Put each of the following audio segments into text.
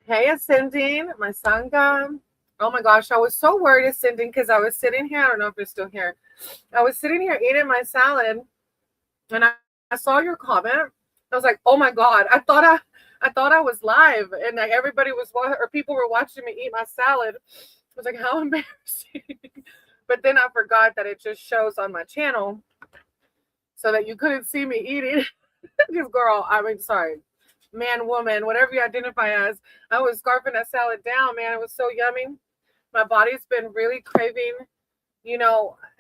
Hey, Ascending, my sangha. Oh my gosh, I was so worried, Ascending, because I was sitting here. I don't know if you're still here. I was sitting here eating my salad, and I saw your comment. I was like, oh my god, I thought I was live, and like everybody was or people were watching me eat my salad. I was like, how embarrassing. But then I forgot that it just shows on my channel, so that you couldn't see me eating. This girl, I mean, sorry, man, woman, whatever you identify as. I was scarfing that salad down, man. It was so yummy. My body's been really craving,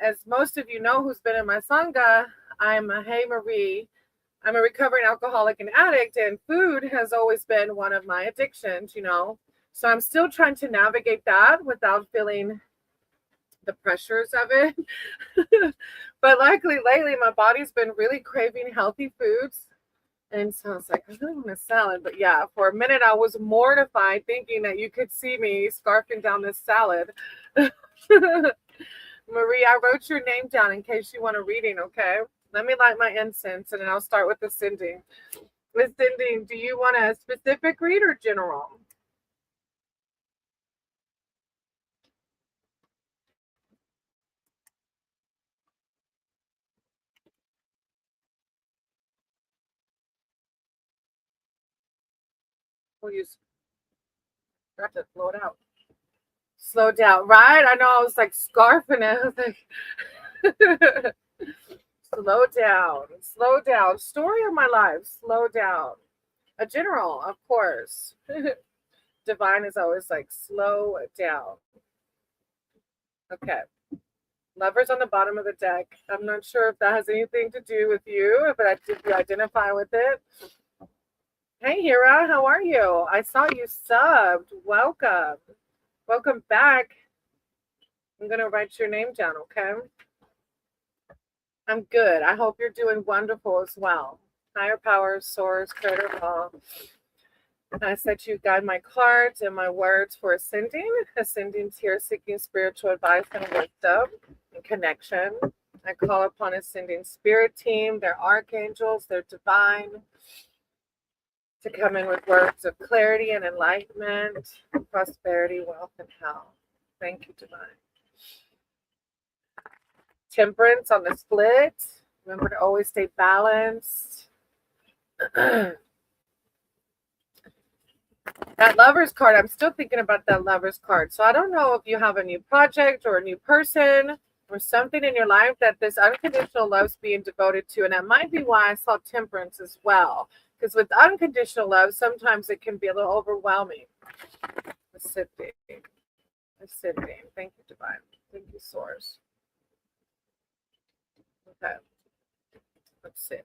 as most of you know who's been in my sangha, I'm a Hey Marie. I'm a recovering alcoholic and addict, and food has always been one of my addictions. So I'm still trying to navigate that without feeling the pressures of it. But luckily, lately, my body's been really craving healthy foods. And so I was like, I really want a salad. But yeah, for a minute, I was mortified thinking that you could see me scarfing down this salad. Marie, I wrote your name down in case you want a reading, okay? Let me light my incense and then I'll start with ascending. Ascending, do you want a specific read or general? We'll use, got to blow it out. Slow down, right? I know I was like scarfing it. I was like, slow down, slow down. Story of my life, slow down. A general, of course. Divine is always like, slow down. Okay. Lovers on the bottom of the deck. I'm not sure if that has anything to do with you, but if you identify with it. Hey, Hira, how are you? I saw you subbed. Welcome. Welcome back. I'm going to write your name down, okay? I'm good. I hope you're doing wonderful as well. Higher power, source, creator of all. I said you guide my cards and my words for ascending. Ascending's here seeking spiritual advice and wisdom and connection. I call upon ascending spirit team, their archangels, their divine, to come in with words of clarity and enlightenment, prosperity, wealth, and health. Thank you, divine. Temperance on the split. Remember to always stay balanced. That lover's card, I'm still thinking about that lover's card. So I don't know if you have a new project or a new person or something in your life that this unconditional love's being devoted to. And that might be why I saw temperance as well. Because with unconditional love, sometimes it can be a little overwhelming. Ascending. Ascending. Thank you, divine. Thank you, source. Okay. Let's see.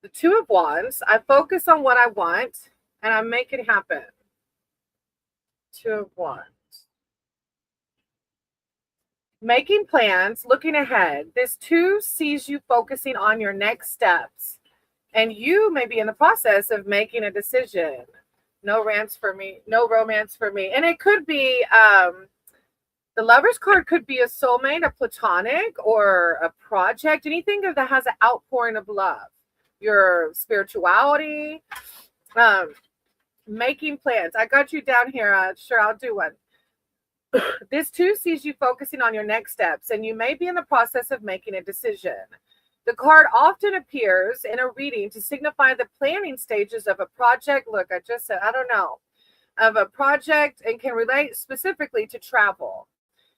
The Two of Wands. I focus on what I want and I make it happen. Two of Wands. Making plans, looking ahead. This two sees you focusing on your next steps. And you may be in the process of making a decision. No rants for me, no romance for me. And it could be the lover's card could be a soulmate, a platonic, or a project, anything that has an outpouring of love. Your spirituality, making plans. I got you down here. Sure, I'll do one. This too sees you focusing on your next steps, and you may be in the process of making a decision. The card often appears in a reading to signify the planning stages of a project. Look, I just said, I don't know, of a project, and can relate specifically to travel.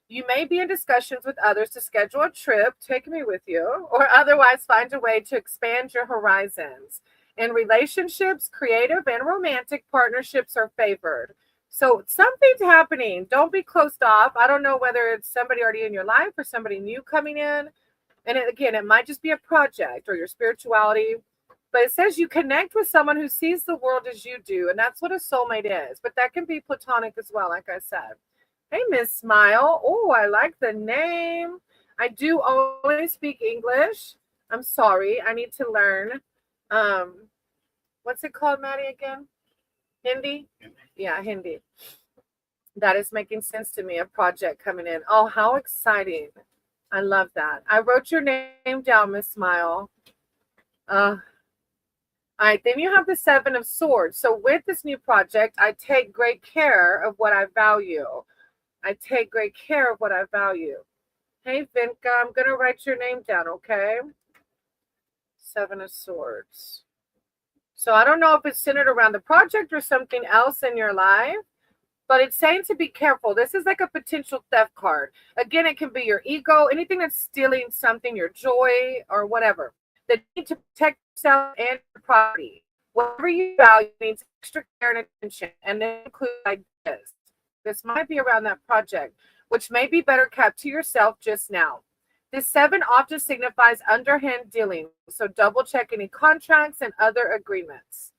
You may be in discussions with others to schedule a trip, take me with you, or otherwise find a way to expand your horizons. In relationships, creative and romantic partnerships are favored. So something's happening. Don't be closed off. I don't know whether it's somebody already in your life or somebody new coming in. And again, it might just be a project or your spirituality. But it says you connect with someone who sees the world as you do. And that's what a soulmate is. But that can be platonic as well, like I said. Hey, Miss Smile. Oh, I like the name. I do only speak English. I'm sorry. I need to learn. What's it called, Maddie, again? Hindi? Yeah, Hindi. That is making sense to me. A project coming in. Oh, how exciting. I love that. I wrote your name down, Miss Smile. All right, then you have the Seven of Swords. So with this new project, I take great care of what I value. I take great care of what I value. Hey, Vinka, I'm going to write your name down, okay? Seven of Swords. So I don't know if it's centered around the project or something else in your life, but it's saying to be careful. This is like a potential theft card. Again, it can be your ego, anything that's stealing something, your joy or whatever. The need to protect yourself and your property. Whatever you value needs extra care and attention, and that includes like this. This might be around that project, which may be better kept to yourself just now. This 7 often signifies underhand dealing, so double check any contracts and other agreements.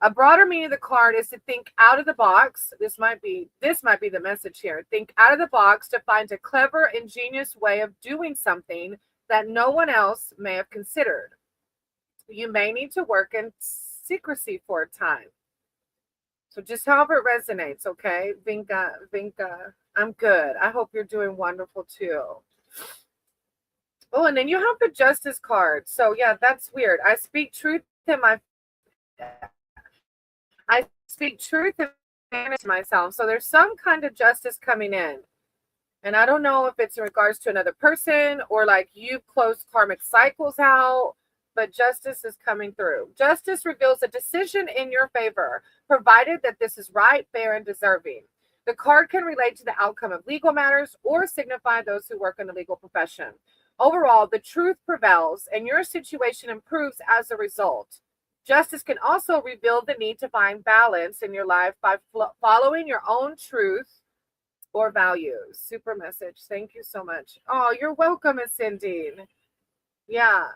A broader meaning of the card is to think out of the box. This might be the message here. Think out of the box to find a clever, ingenious way of doing something that no one else may have considered. You may need to work in secrecy for a time. So just however it resonates, okay? Vinka, I'm good. I hope you're doing wonderful too. Oh, and then you have the Justice card. So yeah, that's weird. I speak truth in myself. So there's some kind of justice coming in. And I don't know if it's in regards to another person or like you've closed karmic cycles out, but justice is coming through. Justice reveals a decision in your favor, provided that this is right, fair, and deserving. The card can relate to the outcome of legal matters or signify those who work in the legal profession. Overall, the truth prevails and your situation improves as a result. Justice can also reveal the need to find balance in your life by following your own truth or values. Super message. Thank you so much. Oh, you're welcome, Cindy. Yeah.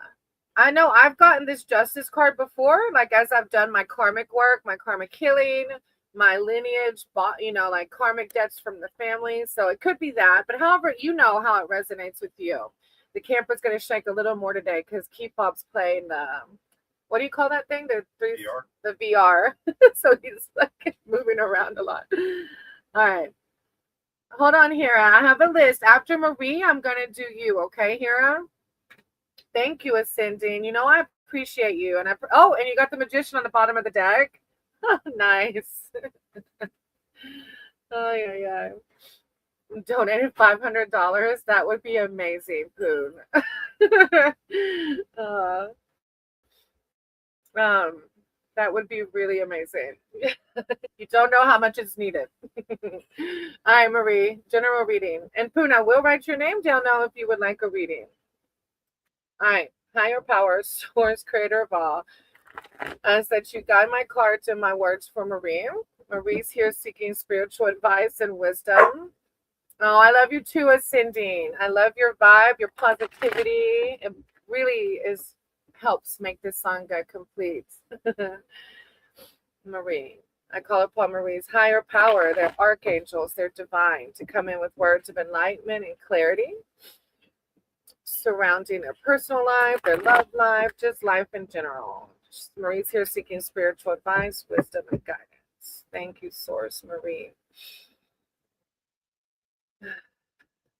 I know I've gotten this justice card before, like as I've done my karmic work, my karmic healing, my lineage, like karmic debts from the family. So it could be that, but however, you know how it resonates with you. The camper's going to shake a little more today because Keepop's playing the, what do you call that thing? The VR. So he's like moving around a lot. All right. Hold on, Hera. I have a list. After Marie, I'm going to do you. Okay, Hera? Thank you, Ascending. You know, I appreciate you. And and you got the Magician on the bottom of the deck. Nice. Oh, yeah. Donated $500. That would be amazing, Poon. That would be really amazing. You don't know how much is needed. All right, Marie, general reading. And Poon, I will write your name down now if you would like a reading. All right, higher power, source, creator of all. As that you guide my cards and my words for Marie. Marie's here seeking spiritual advice and wisdom. Oh, I love you too, Ascending. I love your vibe, your positivity. It really helps make this song get complete. Marie. I call upon Marie's higher power, their archangels, their divine, to come in with words of enlightenment and clarity surrounding their personal life, their love life, just life in general. Marie's here seeking spiritual advice, wisdom, and guidance. Thank you, Source, Marie.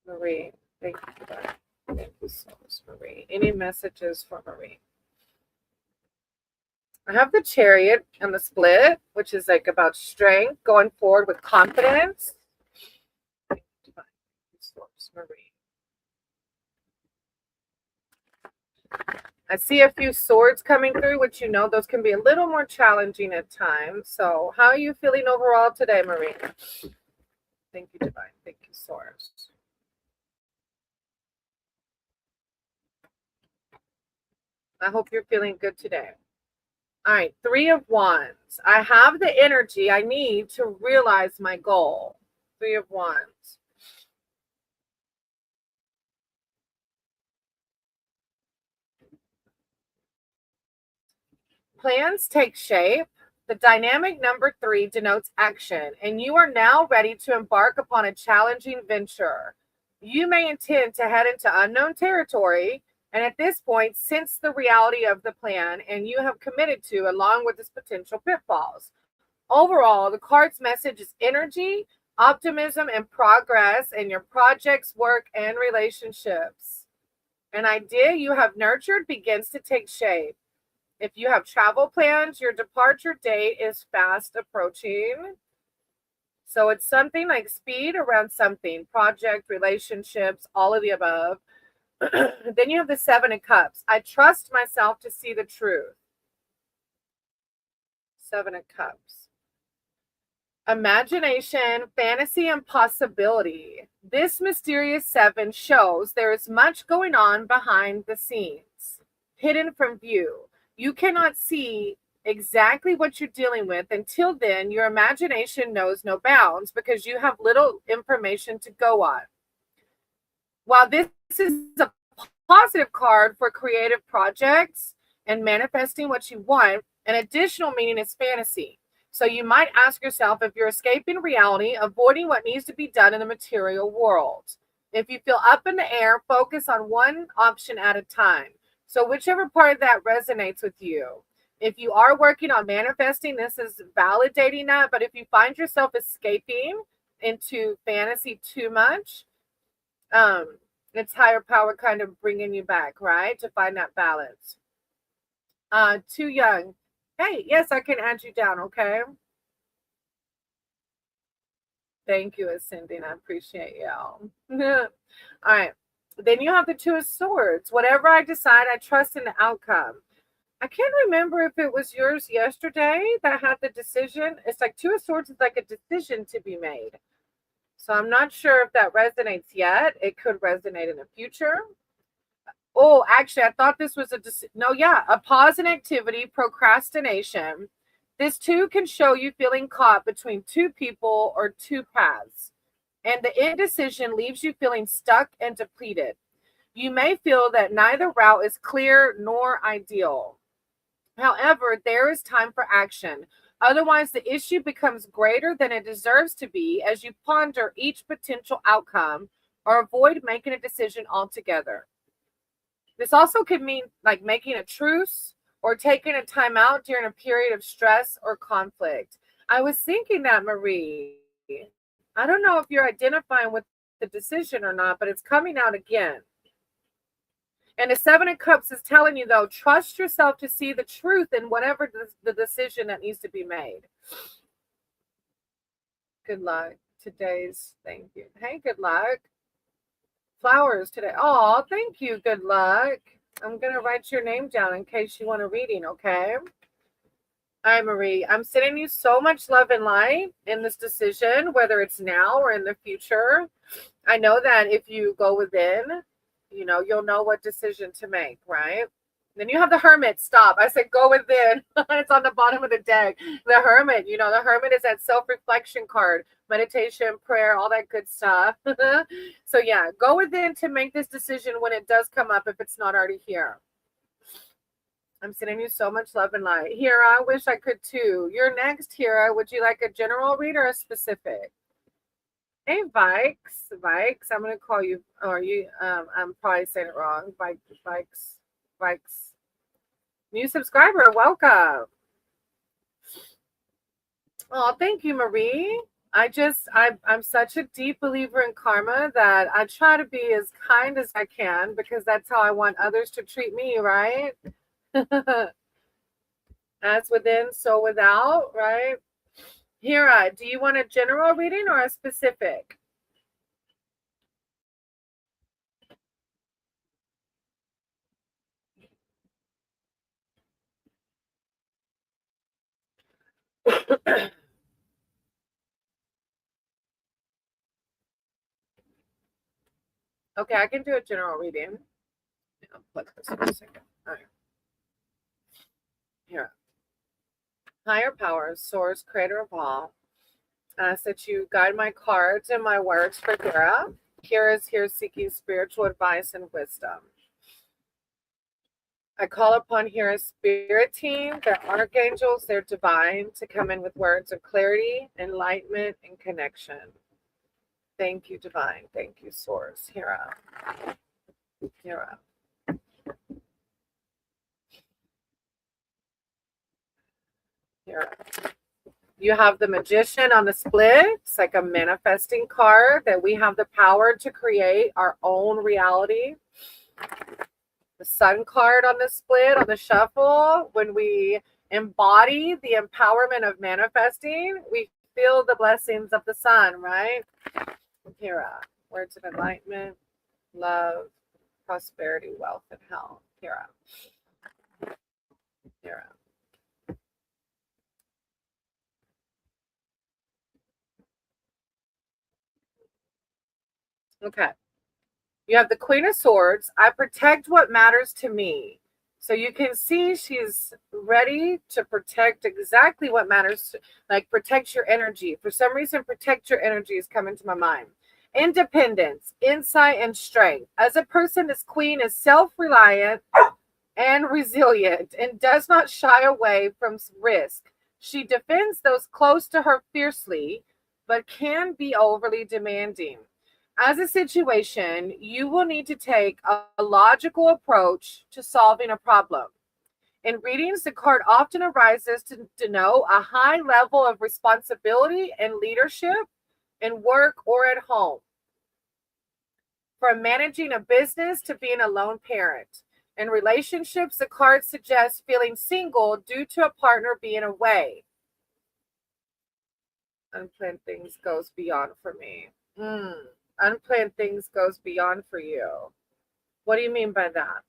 Marie, thank you for that. Thank you, Source, Marie. Any messages for Marie? I have the Chariot and the Split, which is like about strength, going forward with confidence. Thank you, Source, Marie. I see a few swords coming through, which you know those can be a little more challenging at times. So how are you feeling overall today, Marie? Thank you, Divine. Thank you, Source. I hope you're feeling good today. All right, 3 of Wands. I have the energy I need to realize my goal. 3 of Wands. Plans take shape. The dynamic number 3 denotes action, and you are now ready to embark upon a challenging venture. You may intend to head into unknown territory, and at this point, sense the reality of the plan, and you have committed to, along with its potential pitfalls. Overall, the card's message is energy, optimism, and progress in your projects, work, and relationships. An idea you have nurtured begins to take shape. If you have travel plans, your departure date is fast approaching. So it's something like speed around something, project, relationships, all of the above. Then you have the 7 of Cups. I trust myself to see the truth. 7 of Cups. Imagination, fantasy, and possibility. This mysterious 7 shows there is much going on behind the scenes, hidden from view. You cannot see exactly what you're dealing with. Until then, your imagination knows no bounds because you have little information to go on. While this is a positive card for creative projects and manifesting what you want, an additional meaning is fantasy. So you might ask yourself if you're escaping reality, avoiding what needs to be done in the material world. If you feel up in the air, focus on one option at a time. So whichever part of that resonates with you. If you are working on manifesting, this is validating that. But if you find yourself escaping into fantasy too much, it's higher power kind of bringing you back, right? To find that balance. Too young. Hey, yes, I can add you down, okay? Thank you, Ascending. I appreciate y'all. All right. Then you have the 2 of Swords. Whatever I decide, I trust in the outcome. I can't remember if it was yours yesterday that had the decision. It's like 2 of Swords is like a decision to be made. So I'm not sure if that resonates yet. It could resonate in the future. Oh, actually, I thought this was a pause in activity, procrastination. This too can show you feeling caught between 2 people or 2 paths. And the indecision leaves you feeling stuck and depleted. You may feel that neither route is clear nor ideal. However, there is time for action. Otherwise, the issue becomes greater than it deserves to be as you ponder each potential outcome or avoid making a decision altogether. This also could mean like making a truce or taking a time out during a period of stress or conflict. I was thinking that, Marie. I don't know if you're identifying with the decision or not, but it's coming out again. And the 7 of Cups is telling you, though, trust yourself to see the truth in whatever the decision that needs to be made. Good luck. Thank you. Hey, good luck. Flowers today. Oh, thank you. Good luck. I'm going to write your name down in case you want a reading, okay? All right, Marie. I'm sending you so much love and light in this decision, whether it's now or in the future. I know that if you go within, you'll know what decision to make, right? Then you have the Hermit. Stop. I said go within. It's on the bottom of the deck. The Hermit, the Hermit is that self-reflection card, meditation, prayer, all that good stuff. So yeah, go within to make this decision when it does come up if it's not already here. I'm sending you so much love and light. Hira, I wish I could too. You're next, Hira. Would you like a general read or a specific? Hey, Vikes. I'm going to call you, I'm probably saying it wrong. Vikes. New subscriber, welcome. Oh, thank you, Marie. I'm such a deep believer in karma that I try to be as kind as I can because that's how I want others to treat me, right? As within, so without, right? Hira, do you want a general reading or a specific? Okay, I can do a general reading. I'll put this in a second. All right. Here. Higher powers, source, creator of all. I ask that you guide my cards and my words for Hira. Hira is here seeking spiritual advice and wisdom. I call upon Hira's spirit team, their archangels, their divine, to come in with words of clarity, enlightenment, and connection. Thank you, divine. Thank you, source. Hira. Hira. Hira. You have the Magician on the split. It's like a manifesting card that we have the power to create our own reality. The Sun card on the split, on the shuffle, when we embody the empowerment of manifesting, we feel the blessings of the sun, right? Kira, words of enlightenment, love, prosperity, wealth, and health. Kira. Kira. Okay. You have the Queen of Swords. I protect what matters to me. So you can see she's ready to protect exactly what matters. Like protect your energy. For some reason, protect your energy is coming to my mind. Independence, insight, and strength. As a person, this queen is self-reliant and resilient and does not shy away from risk. She defends those close to her fiercely, but can be overly demanding. As a situation, you will need to take a logical approach to solving a problem. In readings, the card often arises to denote a high level of responsibility and leadership in work or at home. From managing a business to being a lone parent. In relationships, the card suggests feeling single due to a partner being away. Unplanned things goes beyond for me. Unplanned things goes beyond for you. What do you mean by that?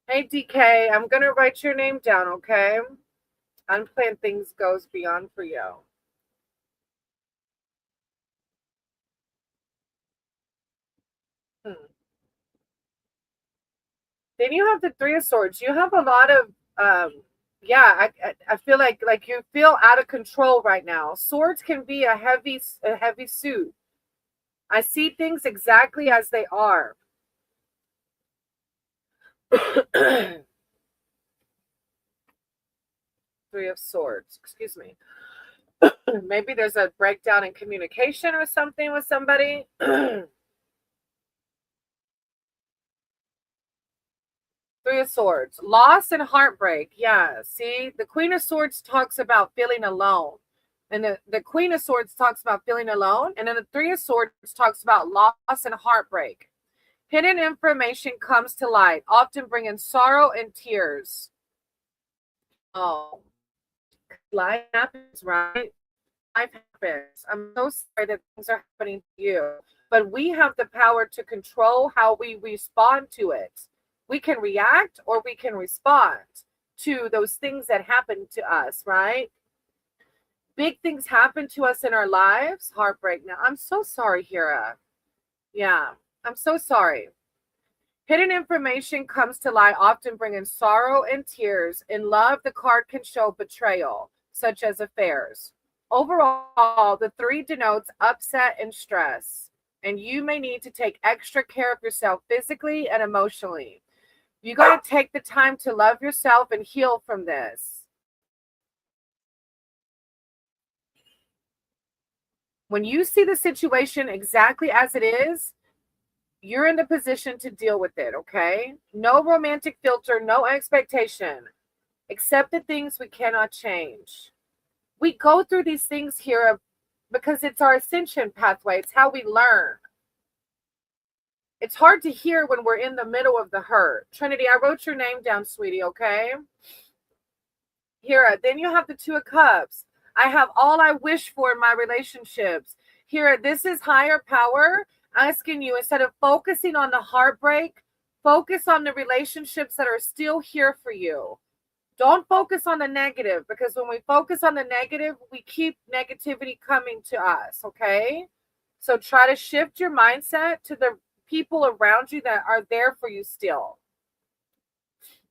Hey, DK, I'm going to write your name down, okay? Unplanned things goes beyond for you. Then you have the Three of Swords. You have a lot of, I feel like you feel out of control right now. Swords can be a heavy suit. I see things exactly as they are. Three of Swords. Excuse me. Maybe there's a breakdown in communication or something with somebody. Three of Swords. Loss and heartbreak. Yeah. See, the Queen of Swords talks about feeling alone. And the Queen of Swords talks about feeling alone. And then the Three of Swords talks about loss and heartbreak. Hidden information comes to light, often bringing sorrow and tears. Oh, life happens, right? Life happens. I'm so sorry that things are happening to you. But we have the power to control how we respond to it. We can react or we can respond to those things that happen to us, right? Big things happen to us in our lives. Heartbreak. Now, I'm so sorry, Hira. Yeah, I'm so sorry. Hidden information comes to light, often bringing sorrow and tears. In love, the card can show betrayal, such as affairs. Overall, the three denotes upset and stress, and you may need to take extra care of yourself physically and emotionally. You got to take the time to love yourself and heal from this. When you see the situation exactly as it is, you're in the position to deal with it, okay? No romantic filter, no expectation. Accept the things we cannot change. We go through these things here because it's our ascension pathway. It's how we learn. It's hard to hear when we're in the middle of the hurt. Trinity, I wrote your name down, sweetie, okay? Hira, then you have the Two of Cups. I have all I wish for in my relationships. Hira, this is higher power asking you, instead of focusing on the heartbreak, focus on the relationships that are still here for you. Don't focus on the negative, because when we focus on the negative, we keep negativity coming to us, okay? So try to shift your mindset to the people around you that are there for you still.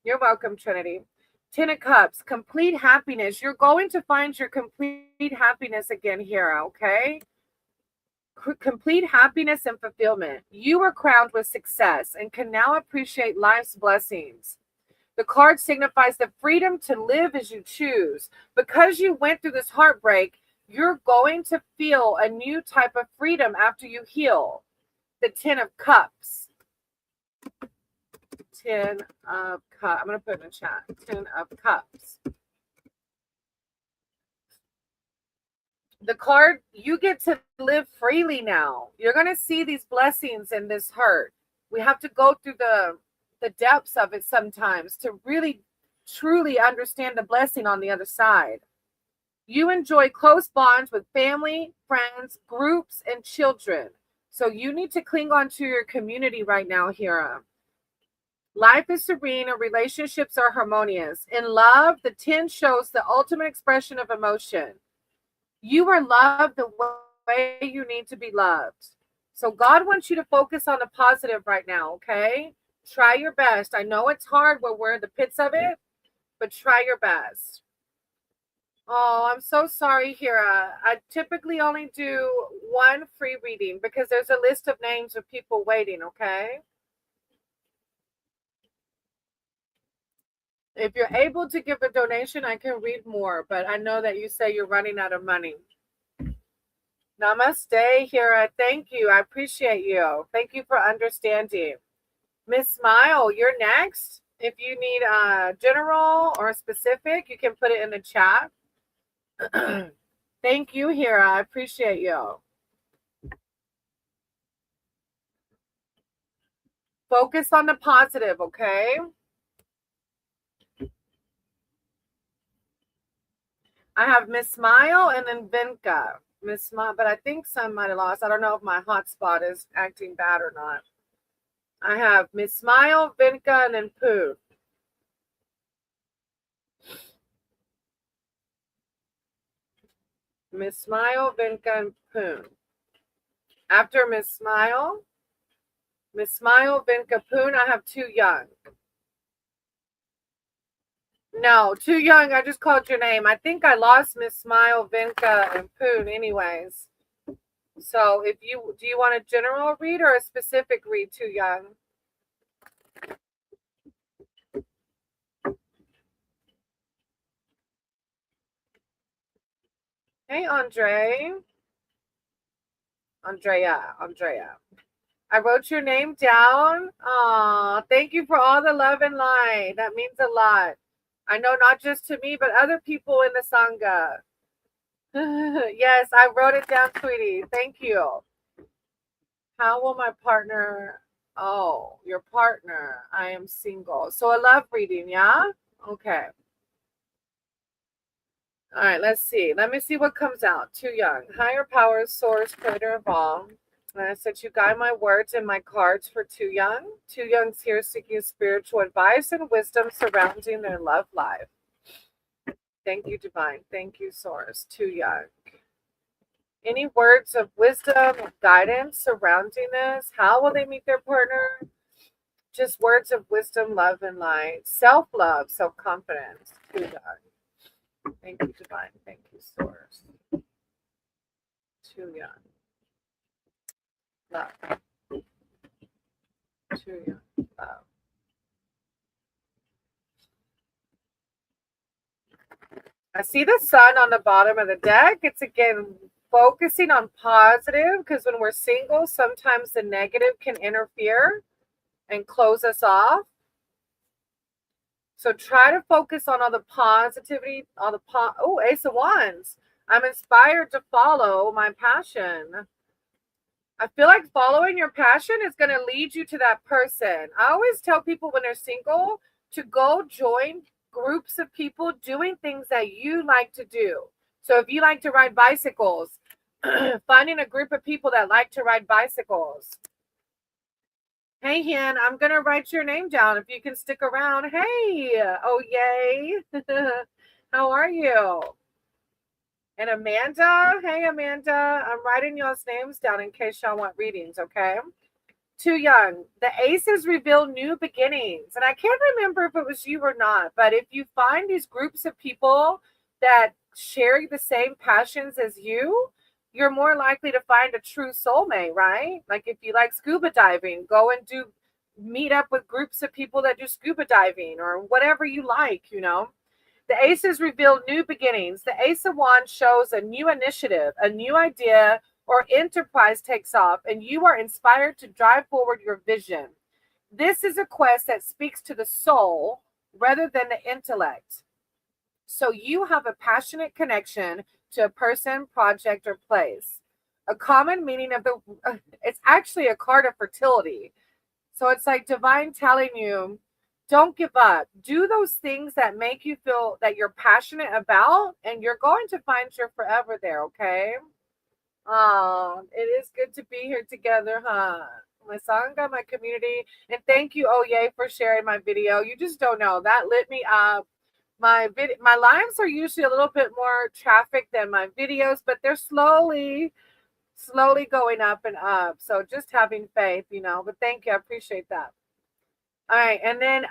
You're welcome, Trinity. Ten of Cups, complete happiness. You're going to find your complete happiness again here, okay? Complete happiness and fulfillment. You are crowned with success and can now appreciate life's blessings. The card signifies the freedom to live as you choose. Because you went through this heartbreak, you're going to feel a new type of freedom after you heal. The Ten of Cups. Ten of Cups. I'm going to put it in the chat. Ten of Cups. The card, you get to live freely now. You're going to see these blessings in this hurt. We have to go through the depths of it sometimes to really truly understand the blessing on the other side. You enjoy close bonds with family, friends, groups, and children. So you need to cling on to your community right now, Hira. Life is serene and relationships are harmonious. In love, the 10 shows the ultimate expression of emotion. You are loved the way you need to be loved. So God wants you to focus on the positive right now, okay? Try your best. I know it's hard when we're in the pits of it, but try your best. Oh, I'm so sorry, Hira. I typically only do one free reading because there's a list of names of people waiting, okay? If you're able to give a donation, I can read more, but I know that you say you're running out of money. Namaste, Hira. Thank you. I appreciate you. Thank you for understanding. Miss Smile, you're next. If you need general or specific, you can put it in the chat. Thank you, Hira. I appreciate you. Focus on the positive, okay? I have Miss Smile and then Vinka. Miss Smile, but I think some might have lost. I don't know if my hotspot is acting bad or not. I have Miss Smile, Vinka, and then Pooh. Miss Smile, Vinka, and Pooh. After Miss Smile, Vinka, Poon, I have Too Young. No, Too Young, I just called your name. I think I lost Miss Smile, Vinka, and Poon anyways. So do you want a general read or a specific read, Too Young? Hey, Andrea. I wrote your name down. Aw, thank you for all the love and light. That means a lot. I know not just to me, but other people in the Sangha. Yes, I wrote it down, sweetie. Thank you. How will my partner? Oh, your partner. I am single. So a love reading, yeah? Okay. All right, let's see. Let me see what comes out. Too Young. Higher powers, source, creator of all. And I said, you guide my words and my cards for Too Young. Too Young's here seeking spiritual advice and wisdom surrounding their love life. Thank you, Divine. Thank you, Source. Too Young. Any words of wisdom, of guidance surrounding this? How will they meet their partner? Just words of wisdom, love, and light. Self-love, self-confidence. Too Young. Thank you, Divine. Thank you, Source. Too Young. Love. Too Young. Love. I see the sun on the bottom of the deck. It's again focusing on positive because when we're single, sometimes the negative can interfere and close us off. So try to focus on all the positivity, Ace of Wands. I'm inspired to follow my passion. I feel like following your passion is going to lead you to that person. I always tell people when they're single to go join groups of people doing things that you like to do. So if you like to ride bicycles, finding a group of people that like to ride bicycles. Hey, Hen, I'm going to write your name down if you can stick around. Hey, oh, yay. How are you? And Amanda, hey, Amanda, I'm writing y'all's names down in case y'all want readings, okay? Too Young. The aces reveal new beginnings. And I can't remember if it was you or not, but if you find these groups of people that share the same passions as you, you're more likely to find a true soulmate, right? Like if you like scuba diving, go and meet up with groups of people that do scuba diving or whatever you like, you know. The aces reveal new beginnings. The Ace of Wands shows a new initiative, a new idea, or enterprise takes off, and you are inspired to drive forward your vision. This is a quest that speaks to the soul rather than the intellect. So you have a passionate connection to a person, project, or place. A common meaning of it's actually a card of fertility. So it's like divine telling you, don't give up. Do those things that make you feel that you're passionate about, and you're going to find your forever there, okay? Oh, it is good to be here together, huh? My sangha, my community, and thank you, oh yay, for sharing my video. You just don't know, that lit me up. My lives are usually a little bit more traffic than my videos, but they're slowly going up and up. So just having faith, you know. But thank you, I appreciate that. All right, and then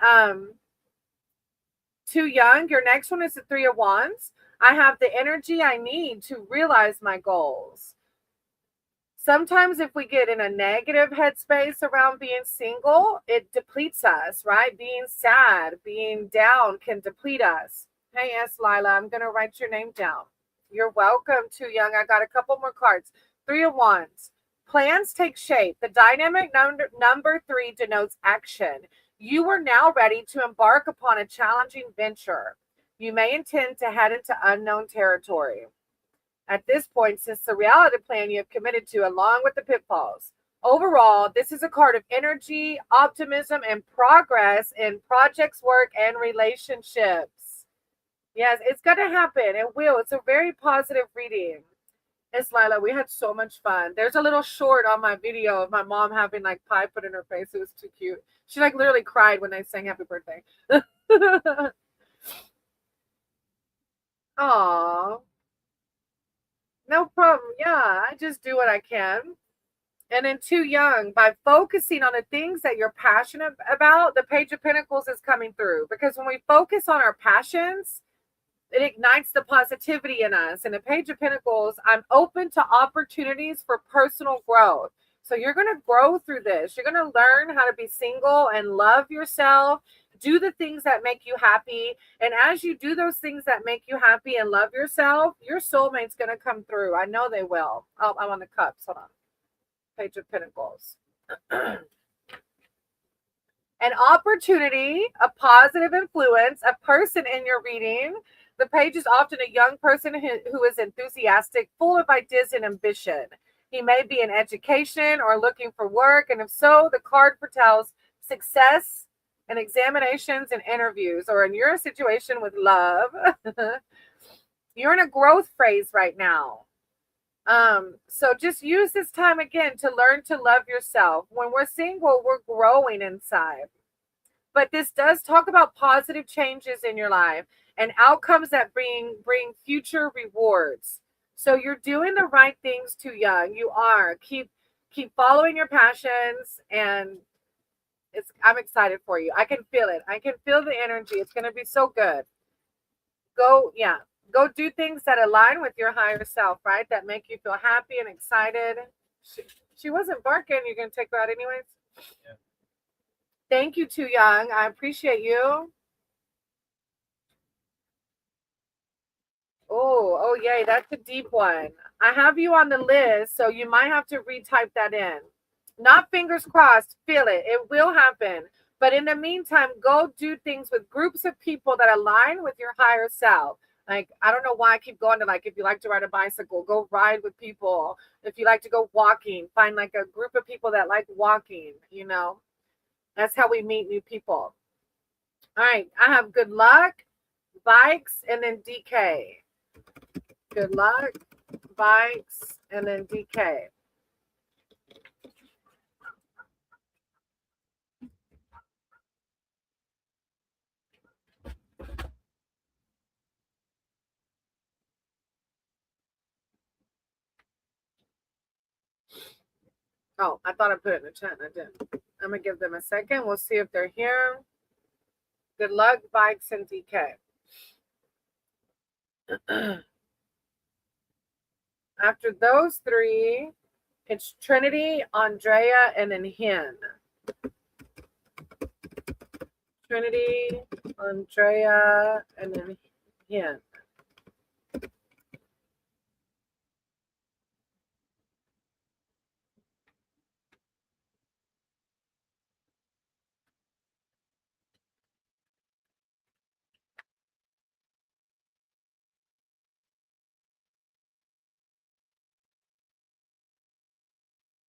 too young. Your next one is the Three of Wands. I have the energy I need to realize my goals. Sometimes if we get in a negative headspace around being single, it depletes us, right? Being sad, being down can deplete us. Hey, yes, Lila, I'm going to write your name down. You're welcome, Too Young. I got a couple more cards. Three of Wands. Plans take shape. The dynamic number 3 denotes action. You are now ready to embark upon a challenging venture. You may intend to head into unknown territory at this point, since the reality plan you have committed to, along with the pitfalls. Overall, this is a card of energy, optimism, and progress in projects, work, and relationships. Yes, it's going to happen. It will. It's a very positive reading. It's Lila. We had so much fun. There's a little short on my video of my mom having like pie put in her face. It was too cute. She like literally cried when I sang happy birthday. Aw. No problem. Yeah, I just do what I can. And then Too Young, by focusing on the things that you're passionate about, the Page of Pentacles is coming through. Because when we focus on our passions, it ignites the positivity in us. And the Page of Pentacles, I'm open to opportunities for personal growth. So you're going to grow through this. You're going to learn how to be single and love yourself. Do the things that make you happy. And as you do those things that make you happy and love yourself, your soulmate's going to come through. I know they will. Oh, I'm on the cups. Hold on. Page of Pentacles. An opportunity, a positive influence, a person in your reading. The page is often a young person who is enthusiastic, full of ideas and ambition. He may be in education or looking for work, and if so, the card foretells success in examinations and interviews, or in your situation with love. You're in a growth phase right now. So just use this time again to learn to love yourself. When we're single, we're growing inside. But this does talk about positive changes in your life and outcomes that bring future rewards. So you're doing the right things, Too Young. You are. Keep following your passions, and I'm excited for you. I can feel it. I can feel the energy. It's going to be so good. Go do things that align with your higher self, right? That make you feel happy and excited. She wasn't barking. You're going to take her out anyways? Yeah. Thank you, Too Young. I appreciate you. Oh, yay. That's a deep one. I have you on the list, so you might have to retype that in. Not fingers crossed. Feel it. It will happen. But in the meantime, go do things with groups of people that align with your higher self. Like, I don't know why I keep going to, like, if you like to ride a bicycle, go ride with people. If you like to go walking, find like a group of people that like walking, you know. That's how we meet new people. All right. I have good luck, bikes, and then DK. Good luck, bikes, and then DK. Oh, I thought I put it in the chat and I didn't. I'm going to give them a second. We'll see if they're here. Good luck, bikes, and DK. After those three, it's Trinity, Andrea, and then Hin. Trinity, Andrea, and then Hin.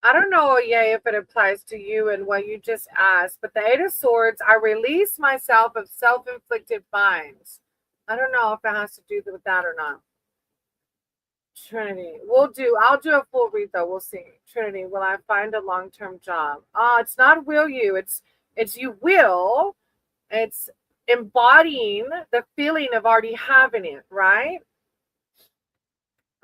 I don't know, yay, if it applies to you and what you just asked, but the Eight of Swords, I release myself of self-inflicted binds. I don't know if it has to do with that or not. Trinity, I'll do a full read though. We'll see. Trinity, will I find a long-term job? It's not will you, it's you will. It's embodying the feeling of already having it, right?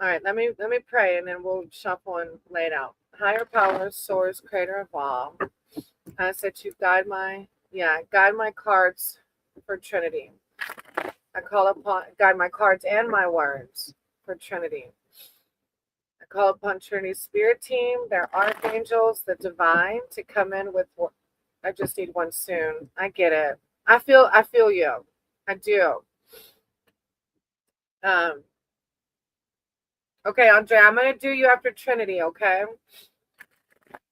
All right, let me pray and then we'll shuffle and lay it out. Higher power, source, creator of all. I ask that you guide my cards for Trinity. I call upon guide my cards and my words for Trinity. I call upon Trinity's spirit team, their archangels, the divine, to come in with. I just need one soon. I get it. I feel you. I do. Okay, Andre, I'm gonna do you after Trinity. Okay.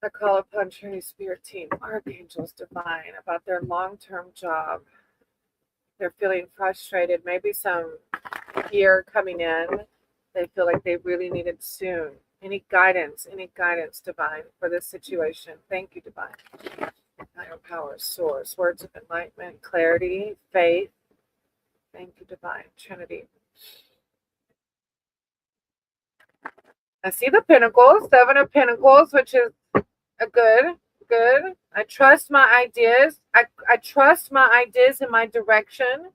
I call upon Trinity's spirit team, archangels, divine, about their long-term job. They're feeling frustrated. Maybe some fear coming in. They feel like they really need it soon. Any guidance, divine, for this situation. Thank you, divine. Higher power, source, words of enlightenment, clarity, faith. Thank you, divine. Trinity. I see the Pentacles, Seven of Pentacles, which is a good. I trust my ideas. I trust my ideas in my direction.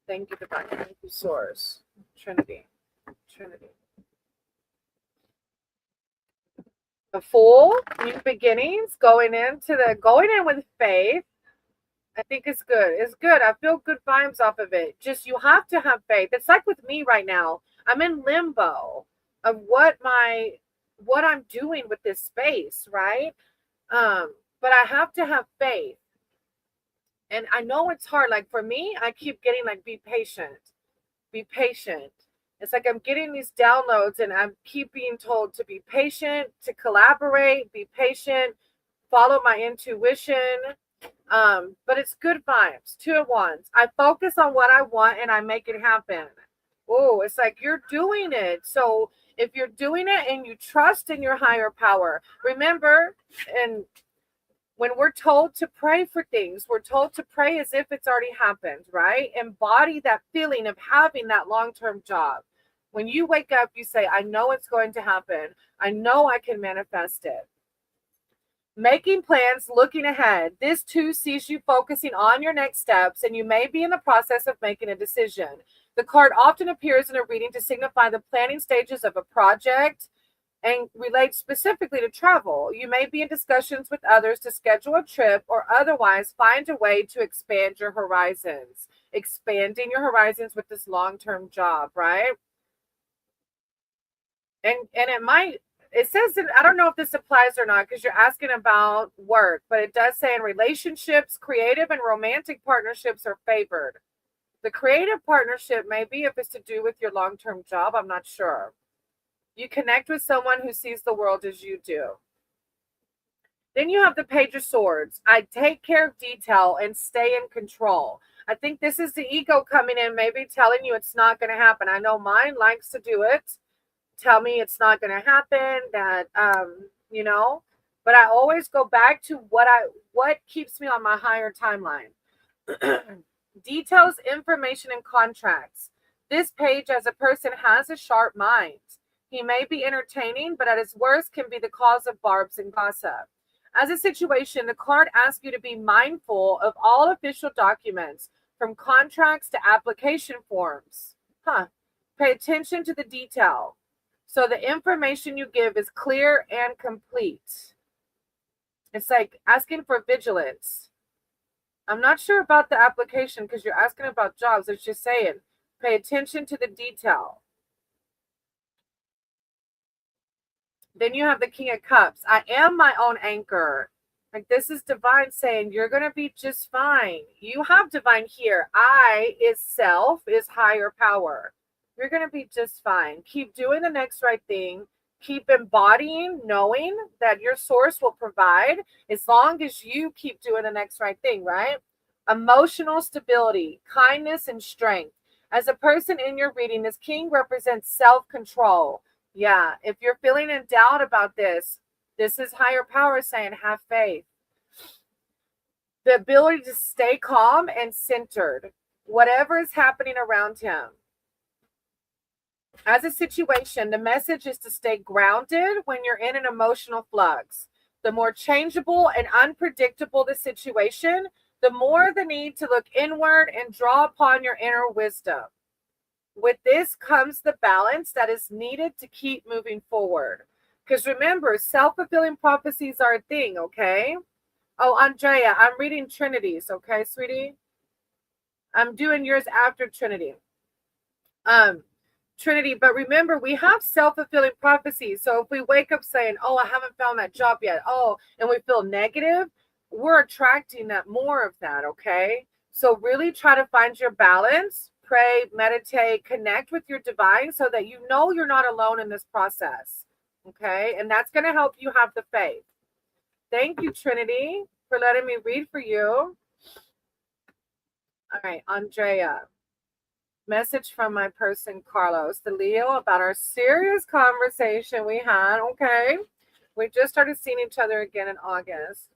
Thank you, divine. Thank you, source. Trinity. The Fool, new beginnings, going in with faith. I think it's good. It's good. I feel good vibes off of it. Just you have to have faith. It's like with me right now. I'm in limbo of what I'm doing with this space, right? But I have to have faith. And I know it's hard. Like for me, I keep getting like, be patient. It's like I'm getting these downloads and I'm keep being told to be patient, to collaborate, be patient, follow my intuition. But it's good vibes. Two of Wands. I focus on what I want and I make it happen. Oh, it's like you're doing it. So if you're doing it and you trust in your higher power, remember, and when we're told to pray for things, we're told to pray as if it's already happened, right? Embody that feeling of having that long-term job. When you wake up, you say, I know it's going to happen. I know I can manifest it. Making plans, looking ahead. This too sees you focusing on your next steps, and you may be in the process of making a decision. The card often appears in a reading to signify the planning stages of a project and relates specifically to travel. You may be in discussions with others to schedule a trip or otherwise find a way to expand your horizons. Expanding your horizons with this long-term job, right? And it says that, I don't know if this applies or not because you're asking about work, but it does say in relationships, creative and romantic partnerships are favored. The creative partnership may be if it's to do with your long-term job. I'm not sure. You connect with someone who sees the world as you do. Then you have the Page of Swords. I take care of detail and stay in control. I think this is the ego coming in, maybe telling you it's not going to happen. I know mine likes to do it. Tell me it's not going to happen, that, but I always go back to what keeps me on my higher timeline. Details, information, and contracts. This page, as a person, has a sharp mind. He may be entertaining, but at his worst can be the cause of barbs and gossip. As a situation, the card asks you to be mindful of all official documents, from contracts to application forms. Pay attention to the detail, so the information you give is clear and complete. It's like asking for vigilance. I'm not sure about the application because you're asking about jobs. It's just saying, pay attention to the detail. Then you have the King of Cups. I am my own anchor. Like, this is divine saying you're going to be just fine. You have divine here. I is self, is higher power. You're going to be just fine. Keep doing the next right thing. Keep embodying, knowing that your source will provide as long as you keep doing the next right thing, right? Emotional stability, kindness, and strength. As a person in your reading, this king represents self-control. Yeah, if you're feeling in doubt about this is higher power saying have faith. The ability to stay calm and centered, whatever is happening around him. As a situation, the message is to stay grounded when you're in an emotional flux. The more changeable and unpredictable the situation, the more the need to look inward and draw upon your inner wisdom. With this comes the balance that is needed to keep moving forward. Because remember, self-fulfilling prophecies are a thing, okay? Oh, Andrea, I'm reading Trinity's, okay, sweetie? I'm doing yours after Trinity. Trinity, but remember, we have self-fulfilling prophecies. So if we wake up saying, oh, I haven't found that job yet, and we feel negative, we're attracting that more of that, okay? So really try to find your balance, pray, meditate, connect with your divine so that you know you're not alone in this process, okay? And that's going to help you have the faith. Thank you, Trinity, for letting me read for you. All right, Andrea. Message from my person, Carlos, the Leo, about our serious conversation we had, okay? We just started seeing each other again in August.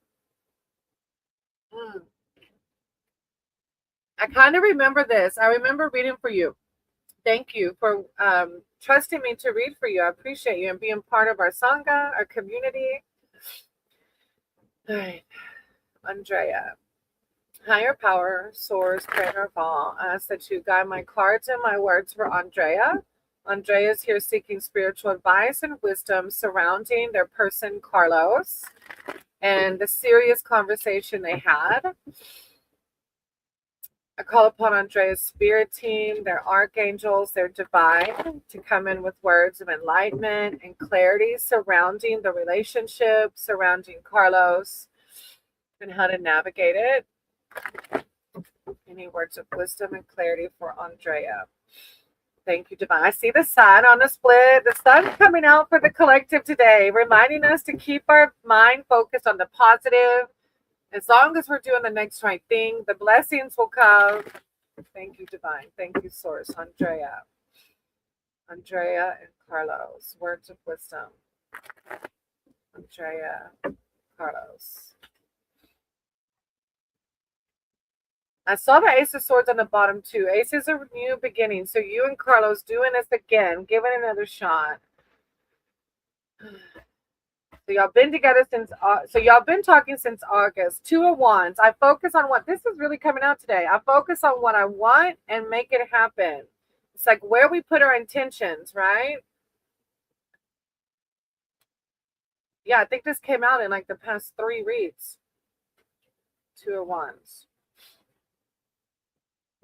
I kind of remember this. I remember reading for you. Thank you for trusting me to read for you. I appreciate you and being part of our Sangha, our community. All right, Andrea. Higher power, source, creator of all, I ask that you guide my cards and my words for Andrea. Andrea is here seeking spiritual advice and wisdom surrounding their person, Carlos, and the serious conversation they had. I call upon Andrea's spirit team, their archangels, their divine, to come in with words of enlightenment and clarity surrounding the relationship, surrounding Carlos, and how to navigate it. Any words of wisdom and clarity for Andrea? Thank you, Divine. I see the sun on the split. The sun's coming out for the collective today, reminding us to keep our mind focused on the positive. As long as we're doing the next right thing, the blessings will come. Thank you, Divine. Thank you, Source. Andrea and Carlos. Words of wisdom. Andrea, Carlos. I saw the Ace of Swords on the bottom too. Ace is a new beginning. So you and Carlos doing this again. Give it another shot. So y'all been together since, y'all been talking since August. Two of Wands. I focus on what, this is really coming out today. I focus on what I want and make it happen. It's like where we put our intentions, right? Yeah, I think this came out in like the past 3 reads. Two of Wands.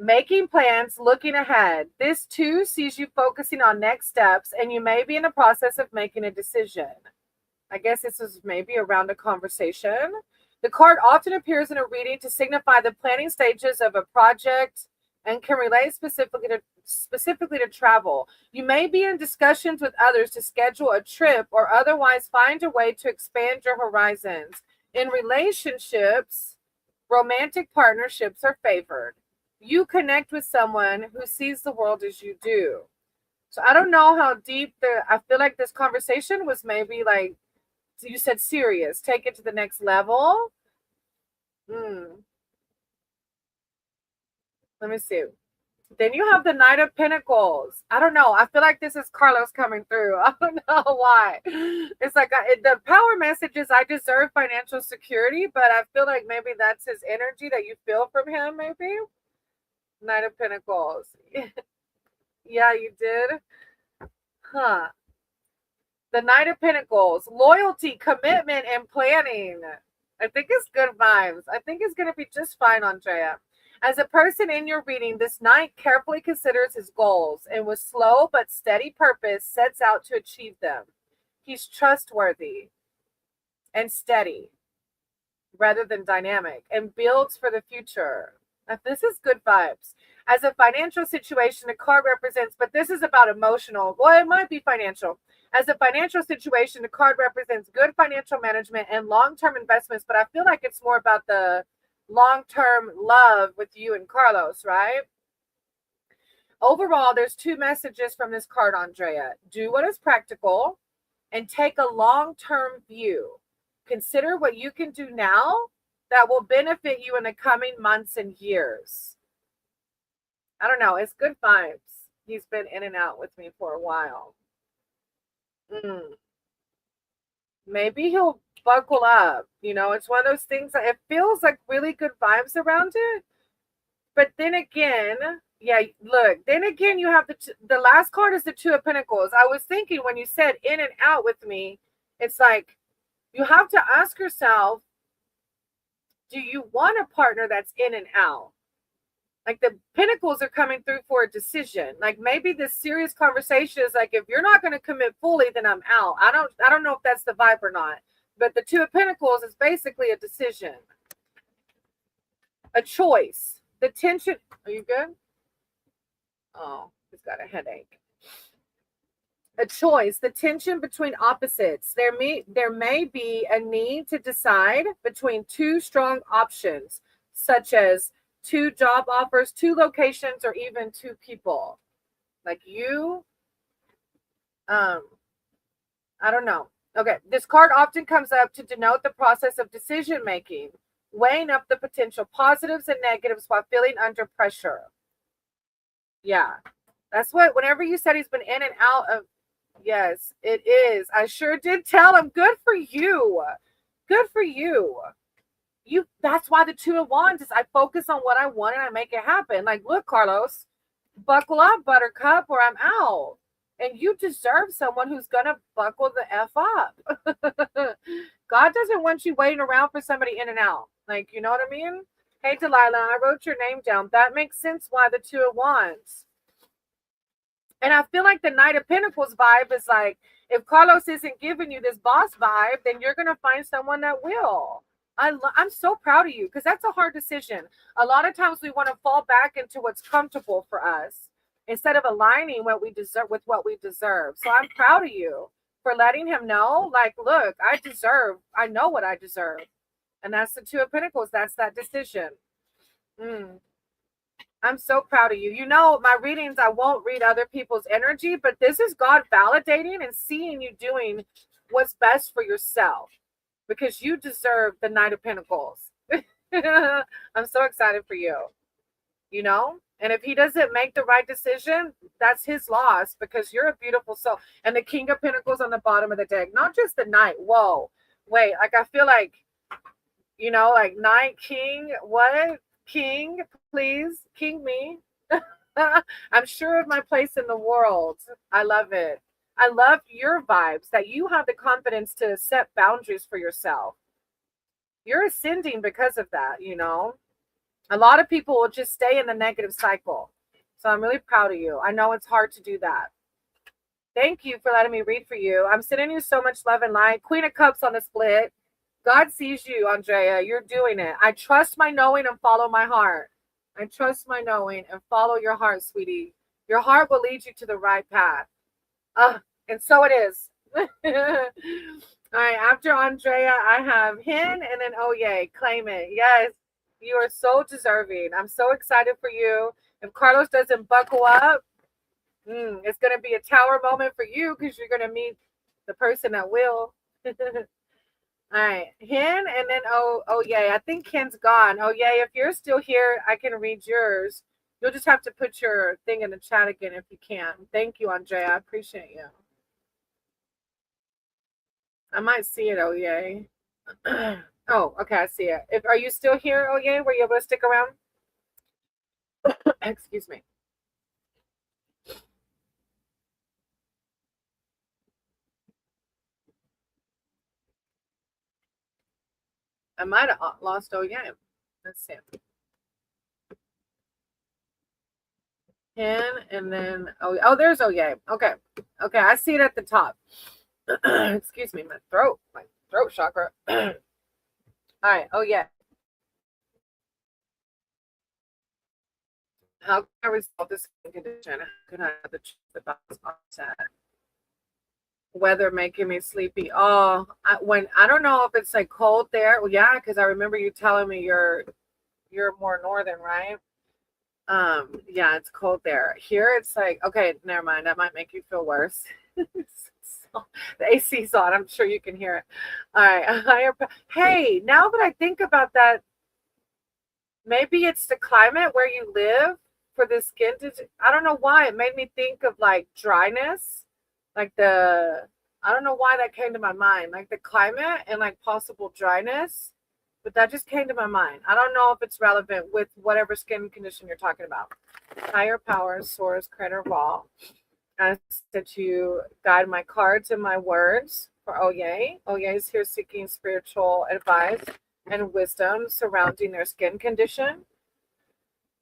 Making plans, looking ahead. This too sees you focusing on next steps, and you may be in the process of making a decision. I guess this is maybe around a conversation. The card often appears in a reading to signify the planning stages of a project and can relate specifically to travel. You may be in discussions with others to schedule a trip or otherwise find a way to expand your horizons. In relationships, romantic partnerships are favored. You connect with someone who sees the world as you do. So I don't know how deep I feel like this conversation was maybe like, you said serious, take it to the next level. Let me see. Then you have the Knight of Pentacles. I don't know. I feel like this is Carlos coming through. I don't know why. It's like the power message is I deserve financial security, but I feel like maybe that's his energy that you feel from him, maybe. Knight of Pentacles. Yeah, you did. Huh. The Knight of Pentacles. Loyalty, commitment, and planning. I think it's good vibes. I think it's going to be just fine, Andrea. As a person in your reading, this knight carefully considers his goals and with slow but steady purpose sets out to achieve them. He's trustworthy and steady rather than dynamic and builds for the future. Now, this is good vibes. As a financial situation, the card represents, but this is about emotional. Well, it might be financial. As a financial situation, the card represents good financial management and long-term investments, but I feel like it's more about the long-term love with you and Carlos, right? Overall, there's two messages from this card, Andrea. Do what is practical and take a long-term view. Consider what you can do now that will benefit you in the coming months and years. I don't know. It's good vibes. He's been in and out with me for a while. Maybe he'll buckle up. It's one of those things that it feels like really good vibes around it. But then again, yeah, look, then again, you have the last card is the Two of Pentacles. I was thinking when you said in and out with me, it's like you have to ask yourself, do you want a partner that's in and out? Like the Pentacles are coming through for a decision. Like maybe this serious conversation is like, if you're not going to commit fully, then I'm out. I don't know if that's the vibe or not. But the Two of Pentacles is basically a decision, a choice. The tension. Are you good? Oh, he's got a headache. A choice, the tension between opposites. There may be a need to decide between two strong options, such as two job offers, two locations, or even two people. Like you, I don't know. Okay, this card often comes up to denote the process of decision making, weighing up the potential positives and negatives while feeling under pressure. Yeah, that's what, whenever you said he's been in and out of, yes, it is. I sure did tell him. Good for you. Good for you. That's why the Two of Wands is I focus on what I want and I make it happen. Like, look, Carlos, buckle up, buttercup, or I'm out. And you deserve someone who's going to buckle the F up. God doesn't want you waiting around for somebody in and out. Like, you know what I mean? Hey, Delilah, I wrote your name down. That makes sense why the Two of Wands. And I feel like the Knight of Pentacles vibe is like, if Carlos isn't giving you this boss vibe, then you're going to find someone that will. I'm so proud of you because that's a hard decision. A lot of times we want to fall back into what's comfortable for us instead of aligning what we deserve with what we deserve. So I'm proud of you for letting him know, like, look, I know what I deserve. And that's the Two of Pentacles. That's that decision. I'm so proud of you. You know, my readings, I won't read other people's energy, but this is God validating and seeing you doing what's best for yourself because you deserve the Knight of Pentacles. I'm so excited for you, you know? And if he doesn't make the right decision, that's his loss because you're a beautiful soul. And the King of Pentacles on the bottom of the deck, not just the Knight. Whoa, wait, like I feel like, you know, like Knight, King, what? King, please, king me. I'm sure of my place in the world. I love it. I love your vibes that you have the confidence to set boundaries for yourself. You're ascending because of that, you know. A lot of people will just stay in the negative cycle. So I'm really proud of you. I know it's hard to do that. Thank you for letting me read for you. I'm sending you so much love and light. Queen of Cups on the split. God sees you, Andrea. You're doing it. I trust my knowing and follow my heart. I trust my knowing and follow your heart, sweetie. Your heart will lead you to the right path. And so it is. All right, after Andrea, I have Hin and then oh yay, claim it. Yes, you are so deserving. I'm so excited for you. If Carlos doesn't buckle up, it's going to be a tower moment for you because you're going to meet the person that will. All right, Hin and then oh yay. I think Hin's gone. Oh yay, if you're still here, I can read yours. You'll just have to put your thing in the chat again if you can. Thank you, Andrea. I appreciate you. I might see it, oh yay. Oh, okay, I see it. Are you still here, oh yay? Were you able to stick around? Excuse me. I might have lost oh yay. Let's see. Hin and then oh there's oh yay. Okay, I see it at the top. Excuse me, my throat chakra. All right, oh yeah. How can I resolve this condition? Could I have the truth about this onset? Weather making me sleepy. Oh, I don't know if it's like cold there. Well, yeah, because I remember you telling me you're more northern, right? Yeah, it's cold there. Here it's like, okay, never mind. That might make you feel worse. So, the AC's on. I'm sure you can hear it. All right. Hey, now that I think about that, maybe it's the climate where you live for the skin disease. I don't know why. It made me think of like dryness, like I don't know why that came to my mind, like the climate and like possible dryness. But that just came to my mind. I don't know if it's relevant with whatever skin condition you're talking about. Higher powers, source, creator of all. Ask that you guide my cards and my words for Oye. Oye is here seeking spiritual advice and wisdom surrounding their skin condition.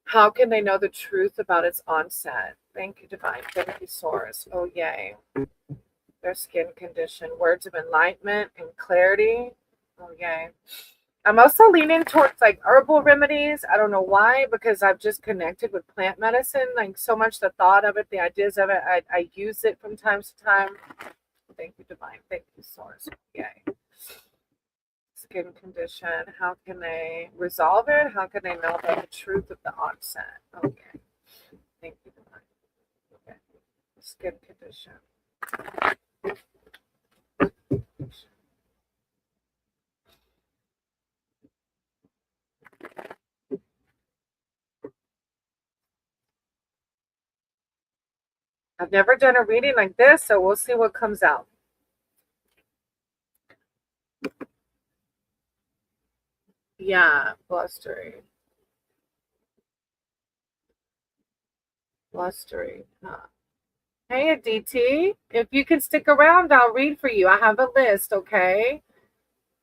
How can they know the truth about its onset? Thank you, Divine. Thank you, Source. Oye. Their skin condition. Words of enlightenment and clarity. Oye. I'm also leaning towards like herbal remedies. I don't know why, because I've just connected with plant medicine. Like so much the thought of it, the ideas of it, I use it from time to time. Thank you, Divine. Thank you, Source. Yay. Skin condition. How can they resolve it? How can they know about the truth of the onset? Okay. Thank you, Divine. Okay. Skin condition. I've never done a reading like this, so we'll see what comes out. Yeah, blustery. Blustery. Huh. Hey, Aditi. If you can stick around, I'll read for you. I have a list, okay?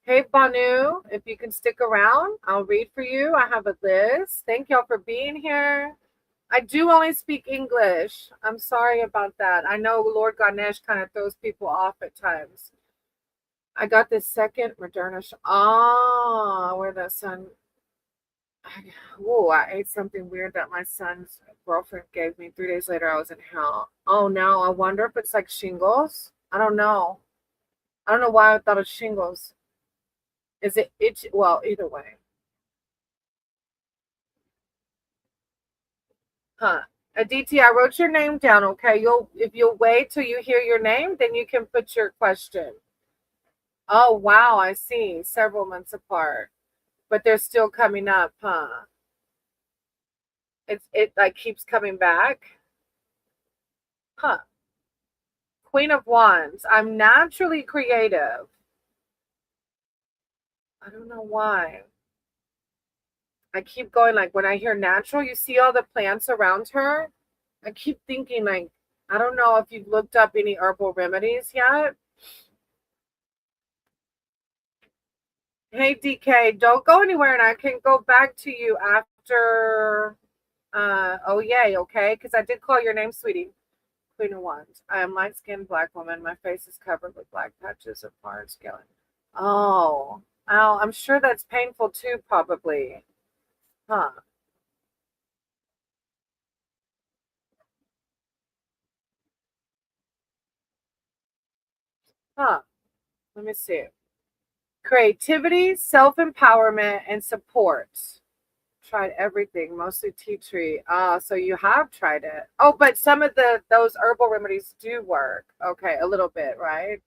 Hey, Banu. If you can stick around, I'll read for you. I have a list. Thank y'all for being here. I do only speak English. I'm sorry about that. I know Lord Ganesh kind of throws people off at times. I got this second Moderna. Where the sun. Whoa, I ate something weird that my son's girlfriend gave me. 3 days later, I was in hell. Oh, no. I wonder if it's like shingles. I don't know. I don't know why I thought of shingles. Is it itch? Well, either way. Huh. Aditi, I wrote your name down, okay? If you'll wait till you hear your name, then you can put your question. Oh, wow, I see. Several months apart. But they're still coming up, huh? It like keeps coming back. Huh. Queen of Wands. I'm naturally creative. I don't know why. I keep going like when I hear natural, you see all the plants around her. I keep thinking like, I don't know if you've looked up any herbal remedies yet. Hey DK, don't go anywhere and I can go back to you after oh yay, okay? Because I did call your name, sweetie. Queen of Wands. I am light skinned black woman. My face is covered with black patches of hard skin. Oh. Oh, I'm sure that's painful too, probably. Huh. Huh. Let me see. Creativity, self-empowerment, and support. Tried everything, mostly tea tree. So you have tried it. Oh, but some of those herbal remedies do work. Okay, a little bit, right?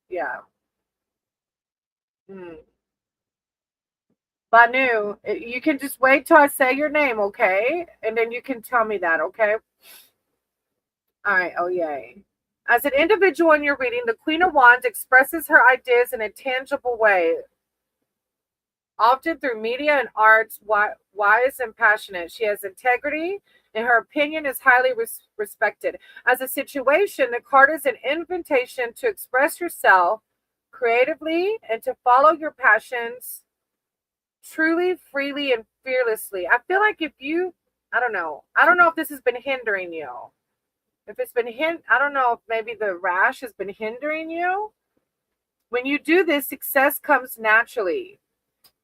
Yeah. Hmm. Banu, you can just wait till I say your name, okay? And then you can tell me that, okay? All right. Oh, yay. As an individual in your reading, the Queen of Wands expresses her ideas in a tangible way, often through media and arts, wise and passionate. She has integrity, and her opinion is highly respected. As a situation, the card is an invitation to express yourself creatively and to follow your passions truly, freely, and fearlessly. I feel like I don't know. I don't know if this has been hindering you. If it's been I don't know if maybe the rash has been hindering you. When you do this, success comes naturally.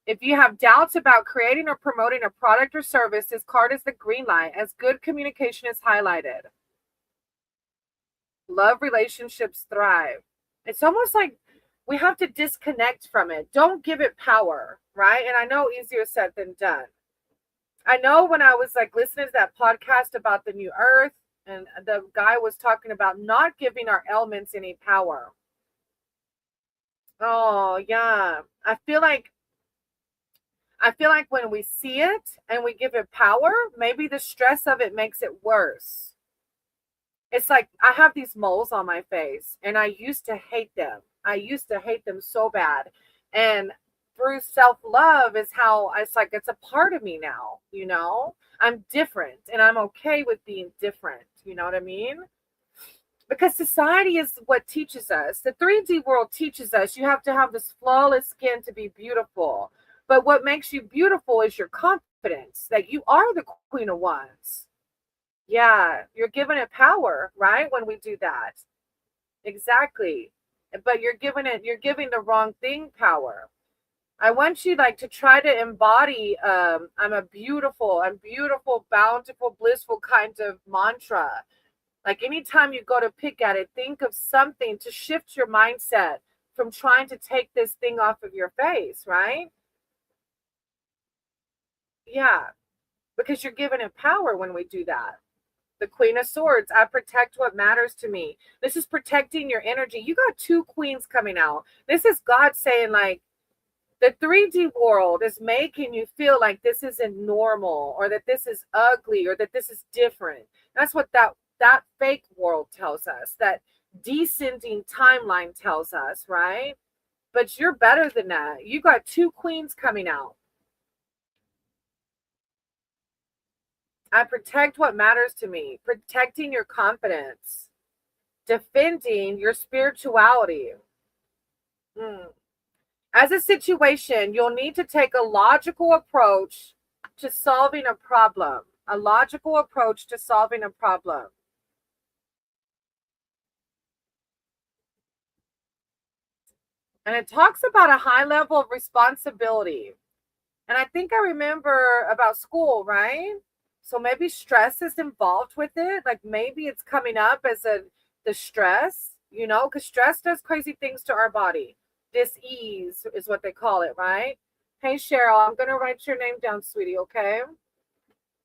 If you have doubts about creating or promoting a product or service, this card is the green light as good communication is highlighted. Love relationships thrive. It's almost like we have to disconnect from it. Don't give it power, right? And I know easier said than done. I know when I was like listening to that podcast about the new earth, and the guy was talking about not giving our elements any power. Oh, yeah. I feel like when we see it and we give it power, maybe the stress of it makes it worse. It's like I have these moles on my face and I used to hate them. I used to hate them so bad. And through self-love is how it's like it's a part of me now, you know? I'm different and I'm okay with being different. You know what I mean? Because society is what teaches us. The 3D world teaches us you have to have this flawless skin to be beautiful. But what makes you beautiful is your confidence that you are the queen of wands. Yeah, you're giving it power, right? When we do that. Exactly. But you're giving the wrong thing power. I want you like to try to embody I'm beautiful, bountiful, blissful kind of mantra. Like anytime you go to pick at it, think of something to shift your mindset from trying to take this thing off of your face, right? Yeah, because you're giving it power when we do that. The Queen of Swords, I protect what matters to me. This is protecting your energy. You got two queens coming out. This is God saying, like, the 3D world is making you feel like this isn't normal or that this is ugly or that this is different. That's what that fake world tells us. That descending timeline tells us, right? But you're better than that. You got two queens coming out. I protect what matters to me, protecting your confidence, defending your spirituality. Hmm. As a situation, you'll need to take a logical approach to solving a problem. A logical approach to solving a problem. And it talks about a high level of responsibility. And I think I remember about school, right? So maybe stress is involved with it. Like maybe it's coming up as the stress, you know, because stress does crazy things to our body. Dis-ease is what they call it, right? Hey Cheryl, I'm gonna write your name down, sweetie, okay?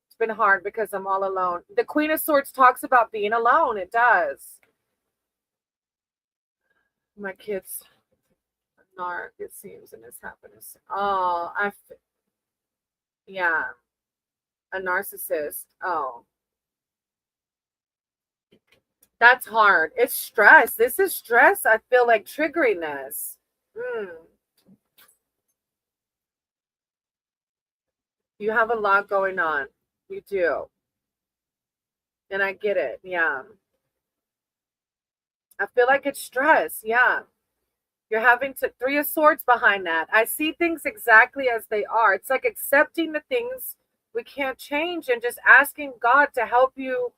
It's been hard because I'm all alone. The Queen of Swords talks about being alone. It does. My kids narc, it seems, and this happens. Oh, yeah, a narcissist. Oh, that's hard. It's stress. This is stress. I feel like triggering this. Mm. You have a lot going on. You do. And I get it. Yeah. I feel like it's stress. Yeah. You're having to, Three of Swords behind that. I see things exactly as they are. It's like accepting the things we can't change and just asking God to help you,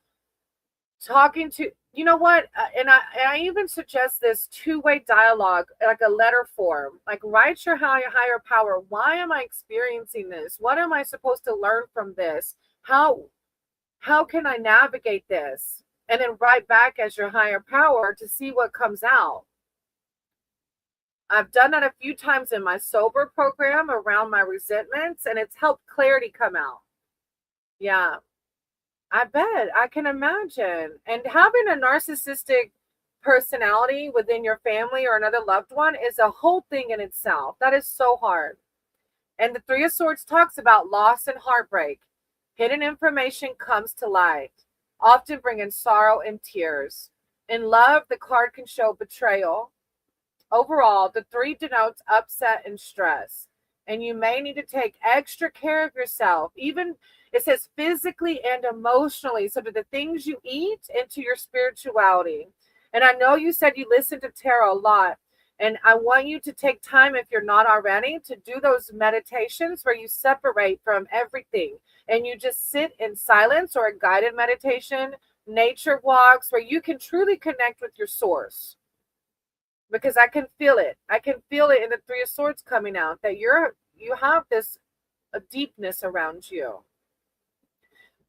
talking to, you know what, and I even suggest this two-way dialogue, like a letter form, like write your higher power. Why am I experiencing this? What am I supposed to learn from this? How can I navigate this? And then write back as your higher power to see what comes out. I've done that a few times in my sober program around my resentments, and it's helped clarity come out. Yeah, I bet. I can imagine. And having a narcissistic personality within your family or another loved one is a whole thing in itself. That is so hard. And the Three of Swords talks about loss and heartbreak. Hidden information comes to light, often bringing sorrow and tears. In love, the card can show betrayal. Overall, the three denotes upset and stress. And you may need to take extra care of yourself, even it says physically and emotionally. So, to the things you eat and to your spirituality. And I know you said you listen to tarot a lot. And I want you to take time, if you're not already, to do those meditations where you separate from everything and you just sit in silence, or a guided meditation, nature walks, where you can truly connect with your source. Because I can feel it. I can feel it in the Three of Swords coming out, that you have this a deepness around you.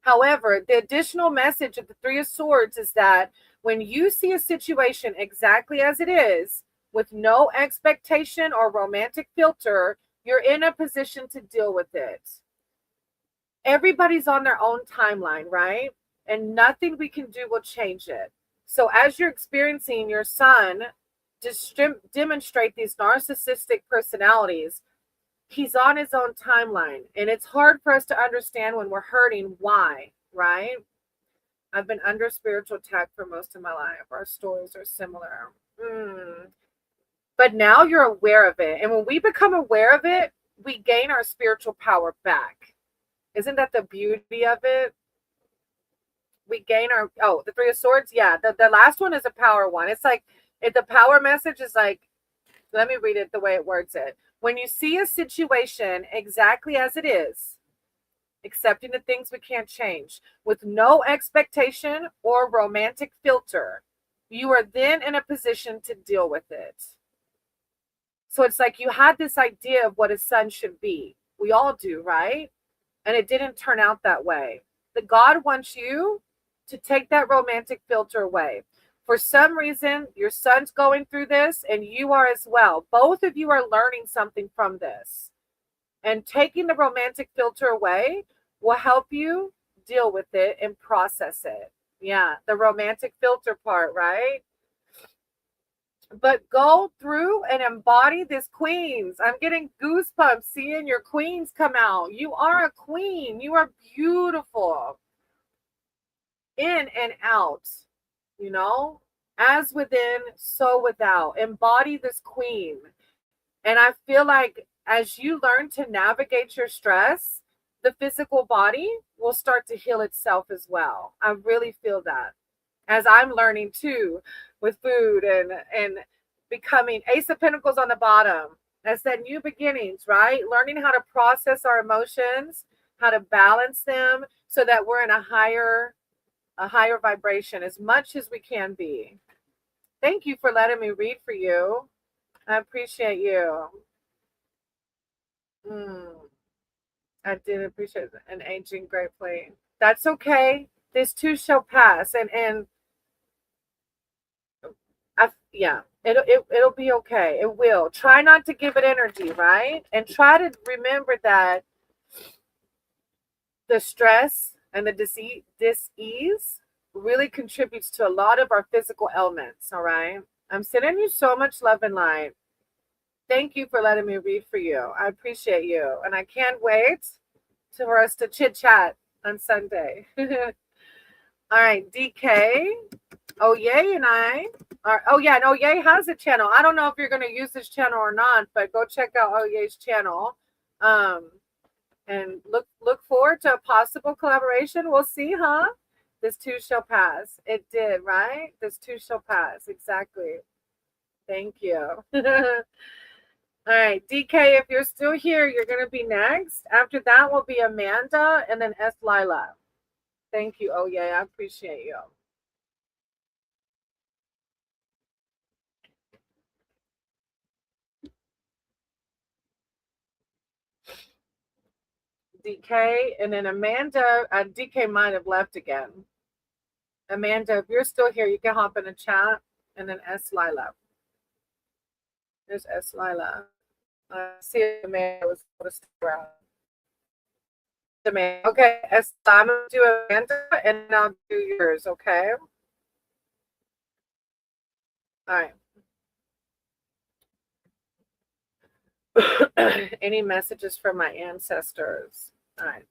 However, the additional message of the Three of Swords is that when you see a situation exactly as it is, with no expectation or romantic filter, you're in a position to deal with it. everybody's on their own timeline, right? And nothing we can do will change it. So as you're experiencing your son demonstrate these narcissistic personalities, he's on his own timeline. And it's hard for us to understand when we're hurting why, right? I've been under spiritual attack for most of my life. Our stories are similar. But now you're aware of it. And when we become aware of it, we gain our spiritual power back. Isn't that the beauty of it? We gain our, the Three of Swords. Yeah, the last one is a power one. It's like, the power message is like, let me read it the way it words it. When you see a situation exactly as it is, accepting the things we can't change, with no expectation or romantic filter, you are then in a position to deal with it. So it's like you had this idea of what a son should be. We all do, right? And it didn't turn out that way. The God wants you to take that romantic filter away. For some reason, your son's going through this and you are as well. Both of you are learning something from this. And taking the romantic filter away will help you deal with it and process it. Yeah, the romantic filter part, right? But go through and embody this queens. I'm getting goosebumps seeing your queens come out. You are a queen. You are beautiful. In and out, you know, as within, so without. Embody this queen. And I feel like as you learn to navigate your stress, the physical body will start to heal itself as well. I really feel that. As I'm learning too, with food and becoming Ace of Pentacles on the bottom. That's that new beginnings, right? Learning how to process our emotions, how to balance them so that we're in a higher vibration as much as we can be. Thank you for letting me read for you. I appreciate you. I did appreciate an aging gratefully. That's okay. This too shall pass. And it'll be okay. It will. Try not to give it energy, right? And try to remember that the stress and the dis-ease really contributes to a lot of our physical ailments, all right? I'm sending you so much love and light. Thank you for letting me read for you. I appreciate you. And I can't wait for us to chit-chat on Sunday. All right, DK. Oh, yay, and I are, oh yeah, and Oh Yay has a channel. I don't know if you're going to use this channel or not, but go check out Oh Yay's channel. And look forward to a possible collaboration. We'll see, huh? This too shall pass. It did, right? This too shall pass. Exactly. Thank you. All right, DK, if you're still here, you're going to be next. After that will be Amanda and then S. Lila. Thank you. Oh, yeah, I appreciate you. DK and then Amanda. DK might have left again. Amanda, if you're still here, you can hop in a chat and then S. Lila. There's S. Lila. See if Amanda was able to stick around. Amanda. Okay, S. I'm going to do Amanda and then I'll do yours, okay? All right. Any messages from my ancestors? All right.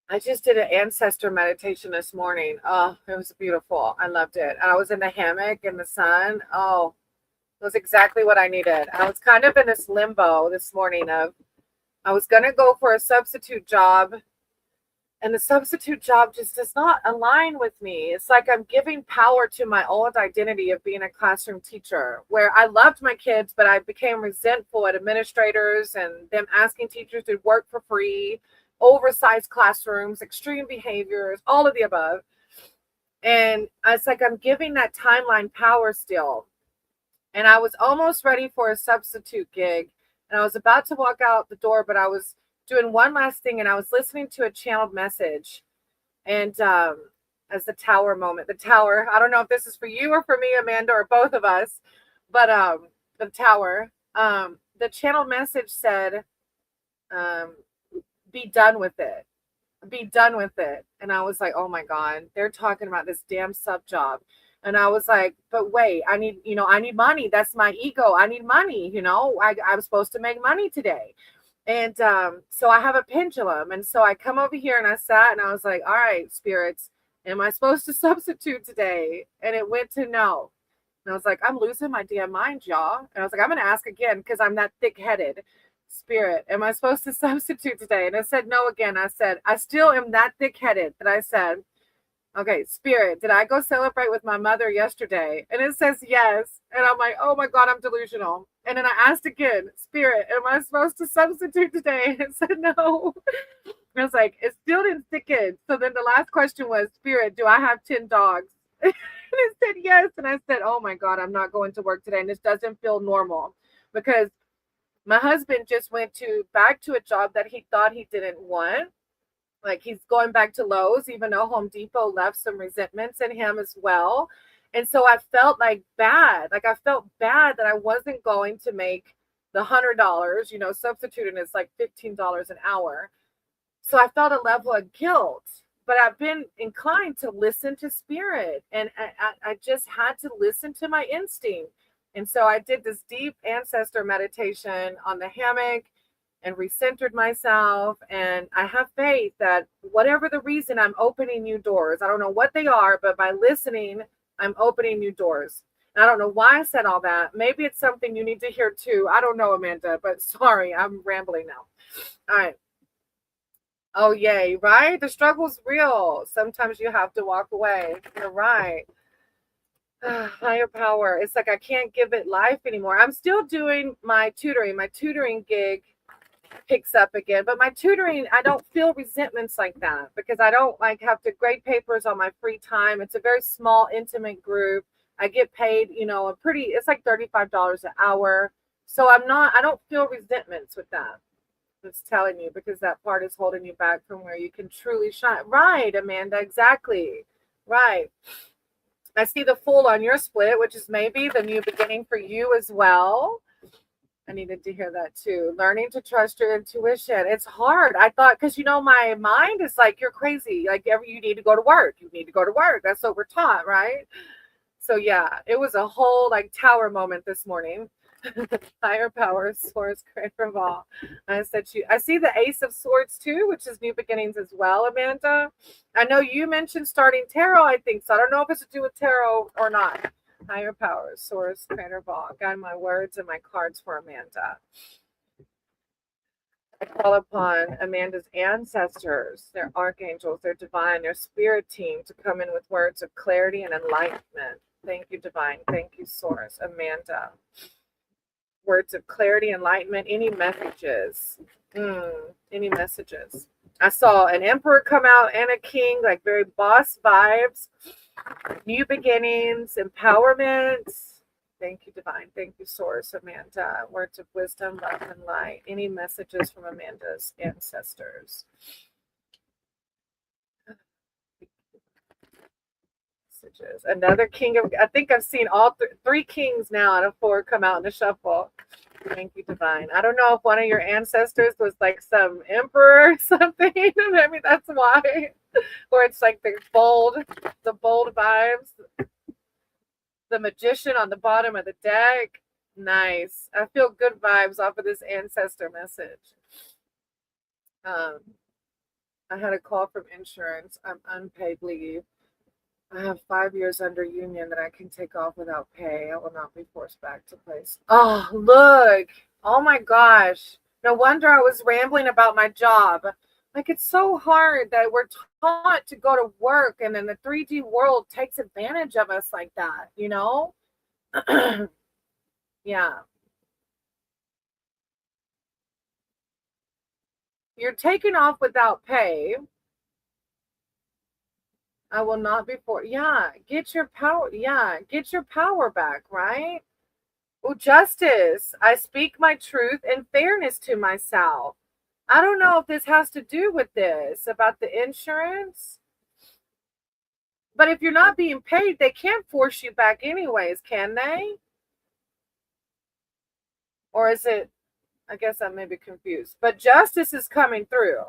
I just did an ancestor meditation this morning. Oh, it was beautiful. I loved it. I was in the hammock in the sun. Oh, it was exactly what I needed. I was kind of in this limbo this morning of I was going to go for a substitute job, and the substitute job just does not align with me. It's like I'm giving power to my old identity of being a classroom teacher, where I loved my kids, but I became resentful at administrators and them asking teachers to work for free, oversized classrooms, extreme behaviors, all of the above. And it's like I'm giving that timeline power still. And I was almost ready for a substitute gig. And I was about to walk out the door, but I was doing one last thing, and I was listening to a channeled message. And as the tower moment, the tower, I don't know if this is for you or for me, Amanda, or both of us, but the tower, the channeled message said, be done with it. Be done with it. And I was like, oh my God, they're talking about this damn sub job. And I was like, but wait, I need money. That's my ego. I need money. I'm supposed to make money today. And so I have a pendulum. And so I come over here and I sat and I was like, all right, spirits, am I supposed to substitute today? And it went to no. And I was like, I'm losing my damn mind, y'all. And I was like, I'm going to ask again because I'm that thick-headed. Spirit, am I supposed to substitute today? And I said no again. I said, I still am that thick-headed that I said, okay, Spirit, did I go celebrate with my mother yesterday? And it says yes. And I'm like, oh my God, I'm delusional. And then I asked again, Spirit, am I supposed to substitute today? And it said no. I was like, it still didn't stick in. So then the last question was, Spirit, do I have 10 dogs? And it said yes. And I said, oh my God, I'm not going to work today. And this doesn't feel normal because my husband just went back to a job that he thought he didn't want. Like he's going back to Lowe's, even though Home Depot left some resentments in him as well. And so I felt like bad. Like I felt bad that I wasn't going to make the $100, substituting is like $15 an hour. So I felt a level of guilt, but I've been inclined to listen to Spirit. And I just had to listen to my instinct. And so I did this deep ancestor meditation on the hammock and recentered myself. And I have faith that whatever the reason, I'm opening new doors. I don't know what they are, but by listening, I'm opening new doors. And I don't know why I said all that. Maybe it's something you need to hear too. I don't know, Amanda, but sorry, I'm rambling now. All right. Oh, yay, right? The struggle's real. Sometimes you have to walk away. You're right. Higher power. It's like I can't give it life anymore. I'm still doing my tutoring. My tutoring gig picks up again, but my tutoring, I don't feel resentments like that because I don't have to grade papers on my free time. It's a very small, intimate group. I get paid, it's like $35 an hour. So I don't feel resentments with that. It's telling you because that part is holding you back from where you can truly shine. Right, Amanda, exactly. Right. I see the Fool on your split, which is maybe the new beginning for you as well. I needed to hear that too. Learning to trust your intuition. It's hard. I thought, because my mind is like, you're crazy. Like you need to go to work. You need to go to work. That's what we're taught, right? So yeah, it was a whole tower moment this morning. Higher power, source, creator of all. I said I see the Ace of Swords too, which is new beginnings as well, Amanda. I know you mentioned starting tarot, I think so. I don't know if it's to do with tarot or not. Higher power, source, creator of all. Guide my words and my cards for Amanda. I call upon Amanda's ancestors, their archangels, their divine, their spirit team to come in with words of clarity and enlightenment. Thank you, divine. Thank you, source. Amanda. Words of clarity, enlightenment, any messages. Any messages. I saw an emperor come out and a king, very boss vibes, new beginnings, empowerment. Thank you, divine. Thank you, source. Amanda. Words of wisdom, love, and light. Any messages from Amanda's ancestors? Another king of, I think I've seen all three kings now out of four come out in the shuffle. Thank you, divine. I don't know if one of your ancestors was some emperor or something. Maybe that's why. Or it's the bold vibes. The magician on the bottom of the deck. Nice. I feel good vibes off of this ancestor message. I had a call from insurance. I'm unpaid leave. I have 5 years under union that I can take off without pay. I will not be forced back to place. Oh, look. Oh my gosh. No wonder I was rambling about my job. It's so hard that we're taught to go to work and then the 3D world takes advantage of us like that, Yeah. You're taking off without pay. I will not be for. Yeah, get your power. Yeah, get your power back, right? Oh, justice. I speak my truth and fairness to myself. I don't know if this has to do with this about the insurance. But if you're not being paid, they can't force you back anyways, can they? Or is it? I guess I may be confused. But justice is coming through.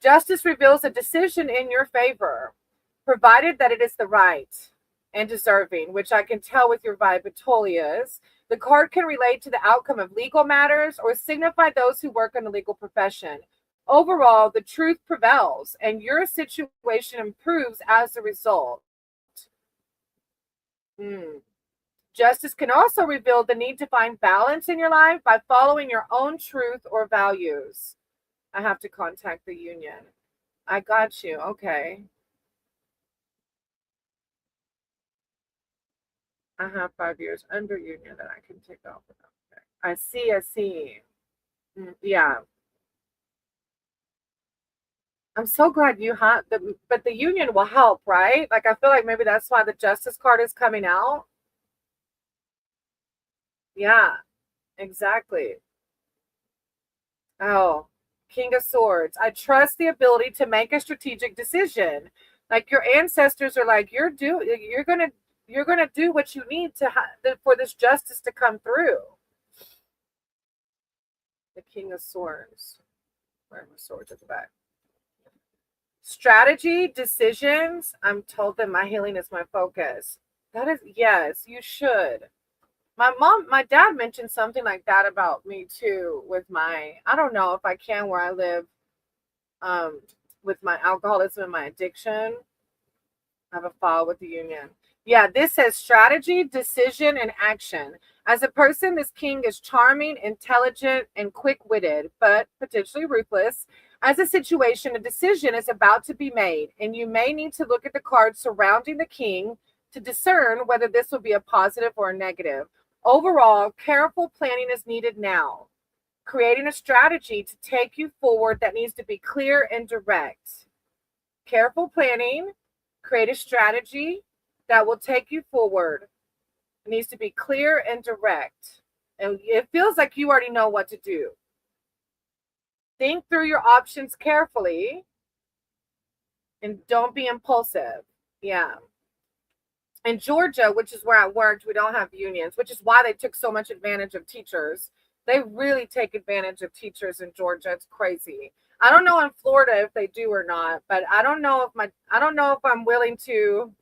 Justice reveals a decision in your favor, provided that it is the right and deserving, which I can tell with your vibe it totally is. The card can relate to the outcome of legal matters or signify those who work in the legal profession. Overall, the truth prevails and your situation improves as a result. Hmm. Justice can also reveal the need to find balance in your life by following your own truth or values. I have to contact the union. I got you. Okay. I have 5 years under union that I can take off. Okay. I see. I see. Yeah. I'm so glad you have the, but the union will help, right? Like, I feel like maybe that's why the justice card is coming out. Yeah, exactly. Oh, King of Swords. I trust the ability to make a strategic decision. Like your ancestors are like, you're gonna do what you need to for this justice to come through. The King of Swords. Where are my swords at the back? Strategy, decisions. I'm told that my healing is my focus. That is, yes, you should. My dad mentioned something like that about me too with my, I don't know if I can where I live, um, with my alcoholism and my addiction. I have a file with the union. Yeah, this says strategy, decision, and action. As a person, this king is charming, intelligent, and quick-witted, but potentially ruthless. As a situation, a decision is about to be made, and you may need to look at the cards surrounding the king to discern whether this will be a positive or a negative. Overall, careful planning is needed now. Creating a strategy to take you forward that needs to be clear and direct. Careful planning, create a strategy that will take you forward. It needs to be clear and direct. And it feels like you already know what to do. Think through your options carefully and don't be impulsive. Yeah. In Georgia, which is where I worked, we don't have unions, which is why they took so much advantage of teachers. They really take advantage of teachers in Georgia. It's crazy. I don't know in Florida if they do or not, but I don't know if I'm willing to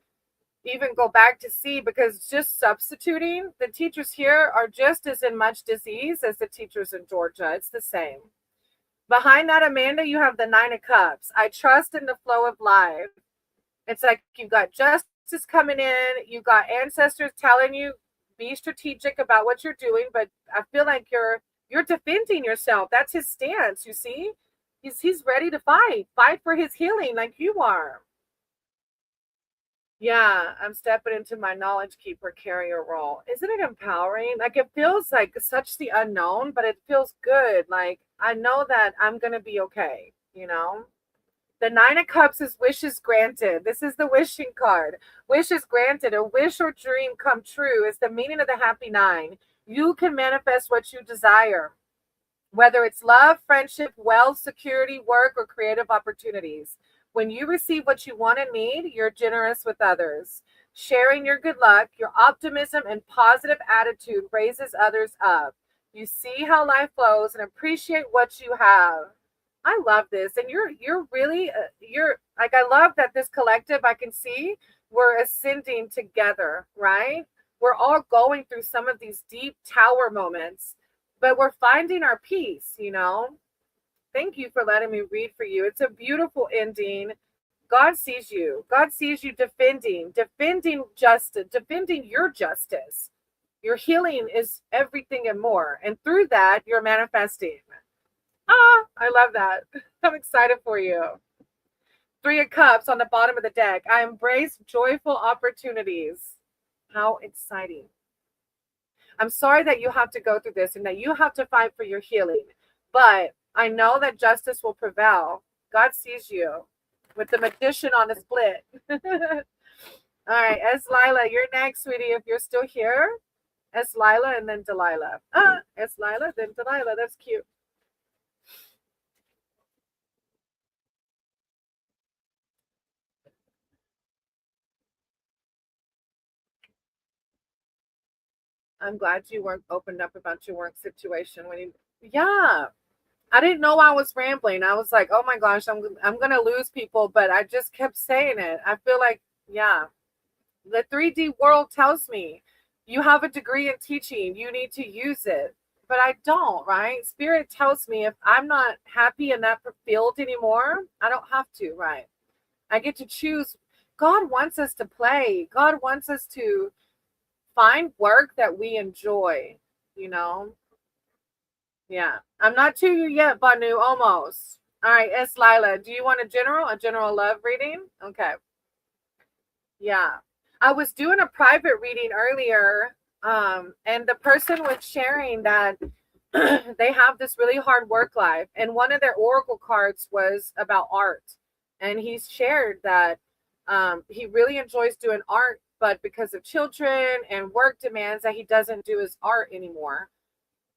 even go back to see, because just substituting, the teachers here are just as in much disease as the teachers in Georgia. It's the same. Behind that, Amanda, you have the Nine of Cups. I trust in the flow of life. It's like you've got justice coming in, you got ancestors telling you be strategic about what you're doing, but I feel like you're defending yourself. That's his stance, you see? He's ready to fight for his healing like you are. Yeah, I'm stepping into my knowledge keeper carrier role. Isn't it empowering? Like, it feels like such the unknown, but it feels good. Like, I know that I'm going to be okay, you know? The Nine of Cups is wishes granted. This is the wishing card. Wishes granted. A wish or dream come true is the meaning of the happy nine. You can manifest what you desire, whether it's love, friendship, wealth, security, work, or creative opportunities. When you receive what you want and need, you're generous with others. Sharing your good luck, your optimism, and positive attitude raises others up. You see how life flows and appreciate what you have. I love this, and you're really you're like, I love that this collective, I can see we're ascending together, right? We're all going through some of these deep tower moments, but we're finding our peace, you know? Thank you for letting me read for you. It's a beautiful ending. God sees you. God sees you defending justice, defending your justice. Your healing is everything and more. And through that, you're manifesting. Ah, I love that. I'm excited for you. Three of Cups on the bottom of the deck. I embrace joyful opportunities. How exciting. I'm sorry that you have to go through this and that you have to fight for your healing. But I know that justice will prevail. God sees you with the magician on a split. All right, Es Lila, you're next, sweetie, if you're still here. Es Lila and then Delilah. Es Lila, then Delilah. That's cute. I'm glad you weren't opened up about your work situation when you, yeah. I didn't know I was rambling. I was like, oh my gosh, I'm gonna lose people, but I just kept saying it. I feel like, yeah, the 3D world tells me you have a degree in teaching, you need to use it. But I don't, right? Spirit tells me if I'm not happy in that field anymore, I don't have to, right? I get to choose. God wants us to play. God wants us to find work that we enjoy, you know? Yeah. I'm not to you yet, Banu, almost. All right, S. Lila, do you want a general love reading? Okay. Yeah. I was doing a private reading earlier, and the person was sharing that they have this really hard work life, and one of their oracle cards was about art. And he shared that he really enjoys doing art, but because of children and work demands that he doesn't do his art anymore.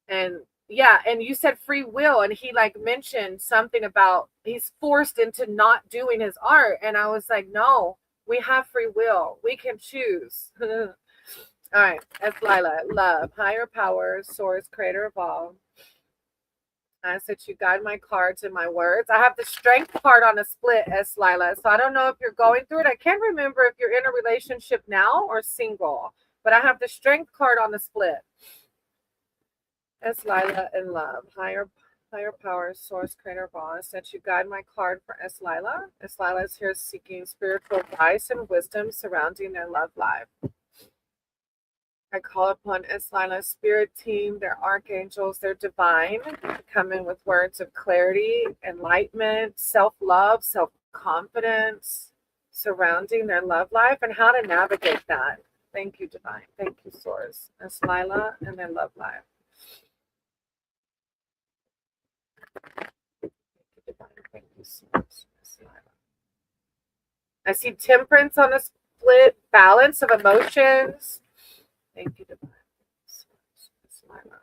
And yeah, and you said free will, and he like mentioned something about he's forced into not doing his art. And I was like, no, we have free will. We can choose. All right, that's Lila. Love, higher power, source, creator of all. I said you guide my cards and my words. I have the strength card on a split, S. Lila. So I don't know if you're going through it. I can't remember if you're in a relationship now or single, but I have the strength card on the split. S. Lila in love, higher power, source, creator of all. I said you guide my card for S. Lila. S. Lila is here seeking spiritual advice and wisdom surrounding their love life. I call upon S. Lila's spirit team, their archangels, their divine, to come in with words of clarity, enlightenment, self-love, self-confidence surrounding their love life and how to navigate that. Thank you, divine. Thank you, source. S. Lila and their love life. Thank you, source. S. Lila. I see temperance on a split, balance of emotions. Thank you, divine. S. Lila.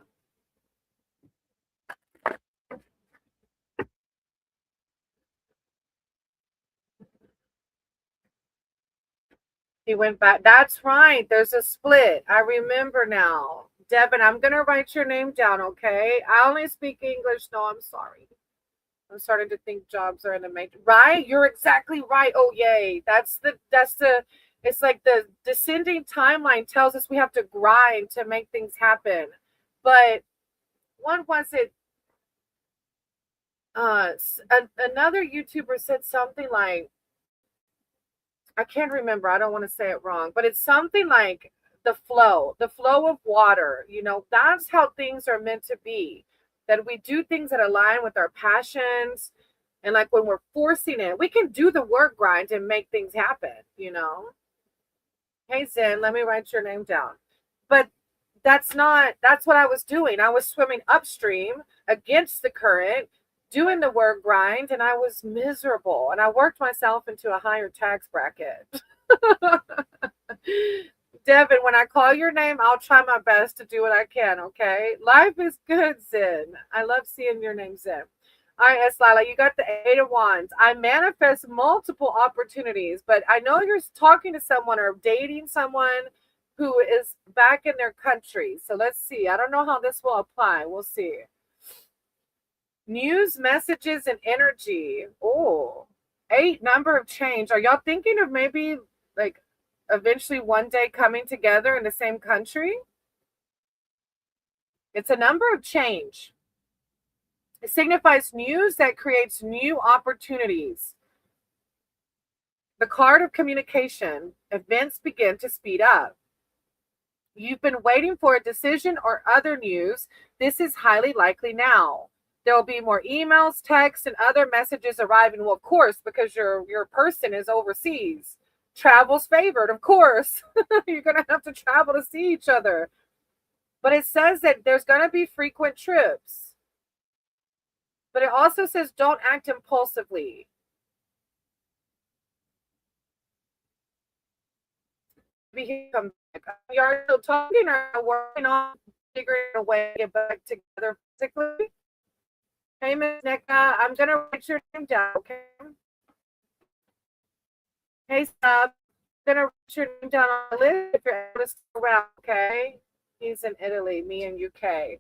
He went back. That's right. There's a split. I remember now. Devin, I'm going to write your name down, okay? I only speak English. No, I'm sorry. I'm starting to think jobs are in the matrix. Right? You're exactly right. Oh, yay. It's like the descending timeline tells us we have to grind to make things happen. But what was it? Another YouTuber said something like, I can't remember. I don't want to say it wrong, but it's something like the flow of water. That's how things are meant to be. That we do things that align with our passions. And like when we're forcing it, we can do the work grind and make things happen. Hey, Zen, let me write your name down. But that's what I was doing. I was swimming upstream against the current, doing the work grind, and I was miserable. And I worked myself into a higher tax bracket. Devin, when I call your name, I'll try my best to do what I can, okay? Life is good, Zen. I love seeing your name, Zen. All right, S. Lila, you got the 8 of Wands. I manifest multiple opportunities, but I know you're talking to someone or dating someone who is back in their country. So let's see. I don't know how this will apply. We'll see. News, messages, and energy. Oh, 8, number of change. Are y'all thinking of maybe like eventually one day coming together in the same country? It's a number of change. It signifies news that creates new opportunities. The card of communication. Events begin to speed up. You've been waiting for a decision or other news. This is highly likely now. There will be more emails, texts, and other messages arriving. Well, of course, because your person is overseas. Travel's favored, of course. You're going to have to travel to see each other. But it says that there's going to be frequent trips. But it also says don't act impulsively. Come back. You are still talking or working on figuring a way to get back together physically? Hey, Ms. Nika, I'm going to write your name down, okay? Hey, Sub, I'm going to write your name down on the list if you're able to stick around, okay? He's in Italy, me in UK.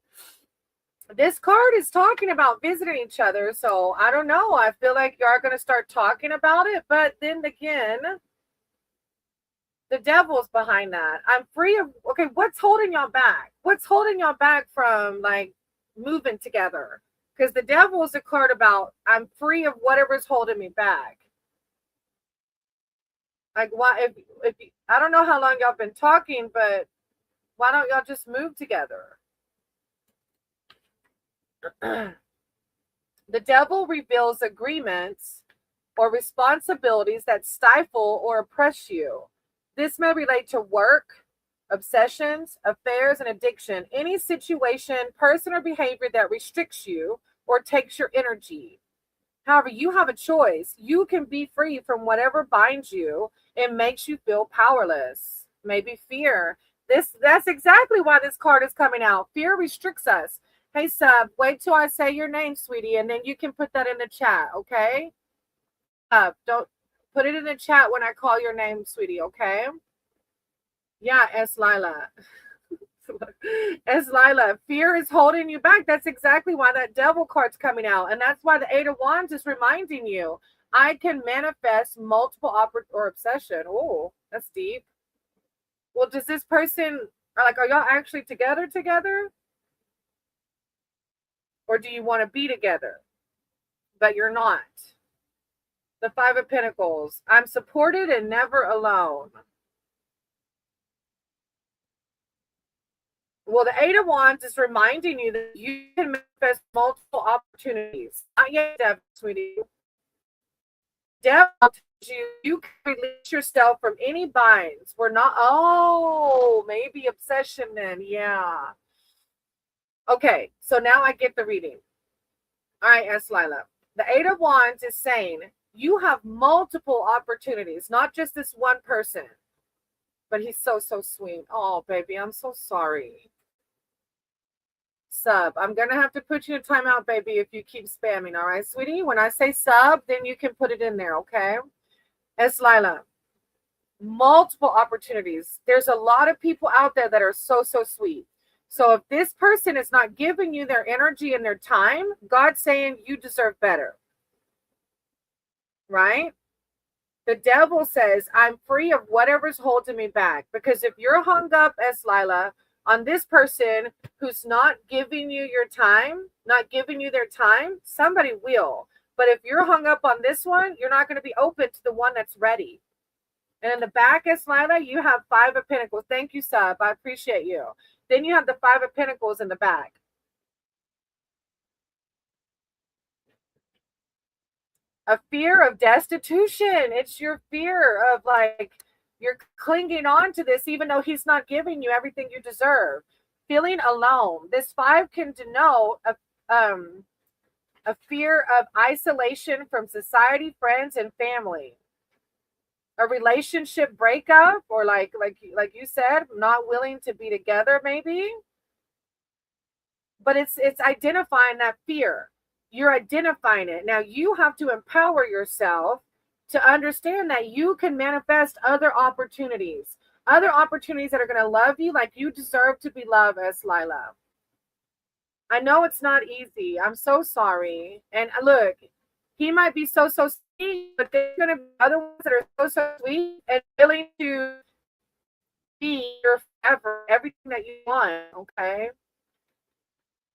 This card is talking about visiting each other. So I don't know. I feel like you are going to start talking about it. But then again, the devil's behind that. I'm free of, okay, what's holding y'all back? What's holding y'all back from like moving together? Because the devil is a card about I'm free of whatever's holding me back. Like, why, if I don't know how long y'all been talking, but why don't y'all just move together? The devil reveals agreements or responsibilities that stifle or oppress you. This may relate to work, obsessions, affairs, and addiction. Any situation, person, or behavior that restricts you or takes your energy. However, you have a choice. You can be free from whatever binds you and makes you feel powerless. Maybe fear. That's exactly why this card is coming out. Fear restricts us. Hey, sub, wait till I say your name, sweetie, and then you can put that in the chat, okay? Don't put it in the chat when I call your name, sweetie, okay? Yeah, S. Lila. As Lila, fear is holding you back. That's exactly why that devil card's coming out. And that's why the Eight of Wands is reminding you, I can manifest multiple or obsession. Oh, that's deep. Well, does this person, are y'all actually together? Or do you want to be together? But you're not. The Five of Pentacles. I'm supported and never alone. Well, the Eight of Wands is reminding you that you can manifest multiple opportunities. Not yet, Devin, sweetie. Devil tells you can release yourself from any binds. We're not, maybe obsession then. Yeah. Okay, so now I get the reading. All right, S. Lila. The Eight of Wands is saying you have multiple opportunities, not just this one person. But he's so sweet. Oh, baby, I'm so sorry. Sub. I'm going to have to put you in timeout, baby, if you keep spamming. All right, sweetie? When I say sub, then you can put it in there, okay? S. Lila. Multiple opportunities. There's a lot of people out there that are so sweet. So if this person is not giving you their energy and their time, God's saying you deserve better. Right? The devil says, I'm free of whatever's holding me back. Because if you're hung up, as Lila, on this person who's not giving you your time, not giving you their time, somebody will. But if you're hung up on this one, you're not going to be open to the one that's ready. And in the back, as Lila, you have Five of Pentacles. Thank you, sub. I appreciate you. Then you have the Five of Pentacles in the back. A fear of destitution. It's your fear of like, you're clinging on to this, even though he's not giving you everything you deserve. Feeling alone. This five can denote a fear of isolation from society, friends, and family. A relationship breakup, or like you said, not willing to be together, maybe. But it's identifying that fear. You're identifying it. Now you have to empower yourself to understand that you can manifest other opportunities that are going to love you like you deserve to be loved, as Lila. I know it's not easy. I'm so sorry. And look, he might be so sweet, but there's going to be other ones that are so sweet and willing to be your forever, everything that you want, okay?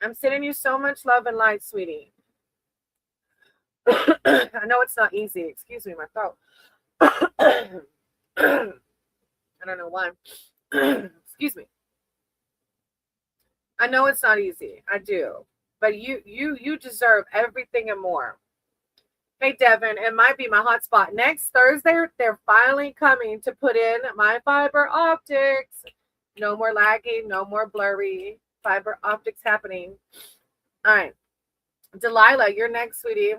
I'm sending you so much love and light, sweetie. I know it's not easy. Excuse me, my throat. I don't know why. Excuse me. I know it's not easy. I do. But you deserve everything and more. Hey, Devin, it might be my hotspot. Next Thursday, they're finally coming to put in my fiber optics. No more lagging, no more blurry. Fiber optics happening. All right. Delilah, you're next, sweetie.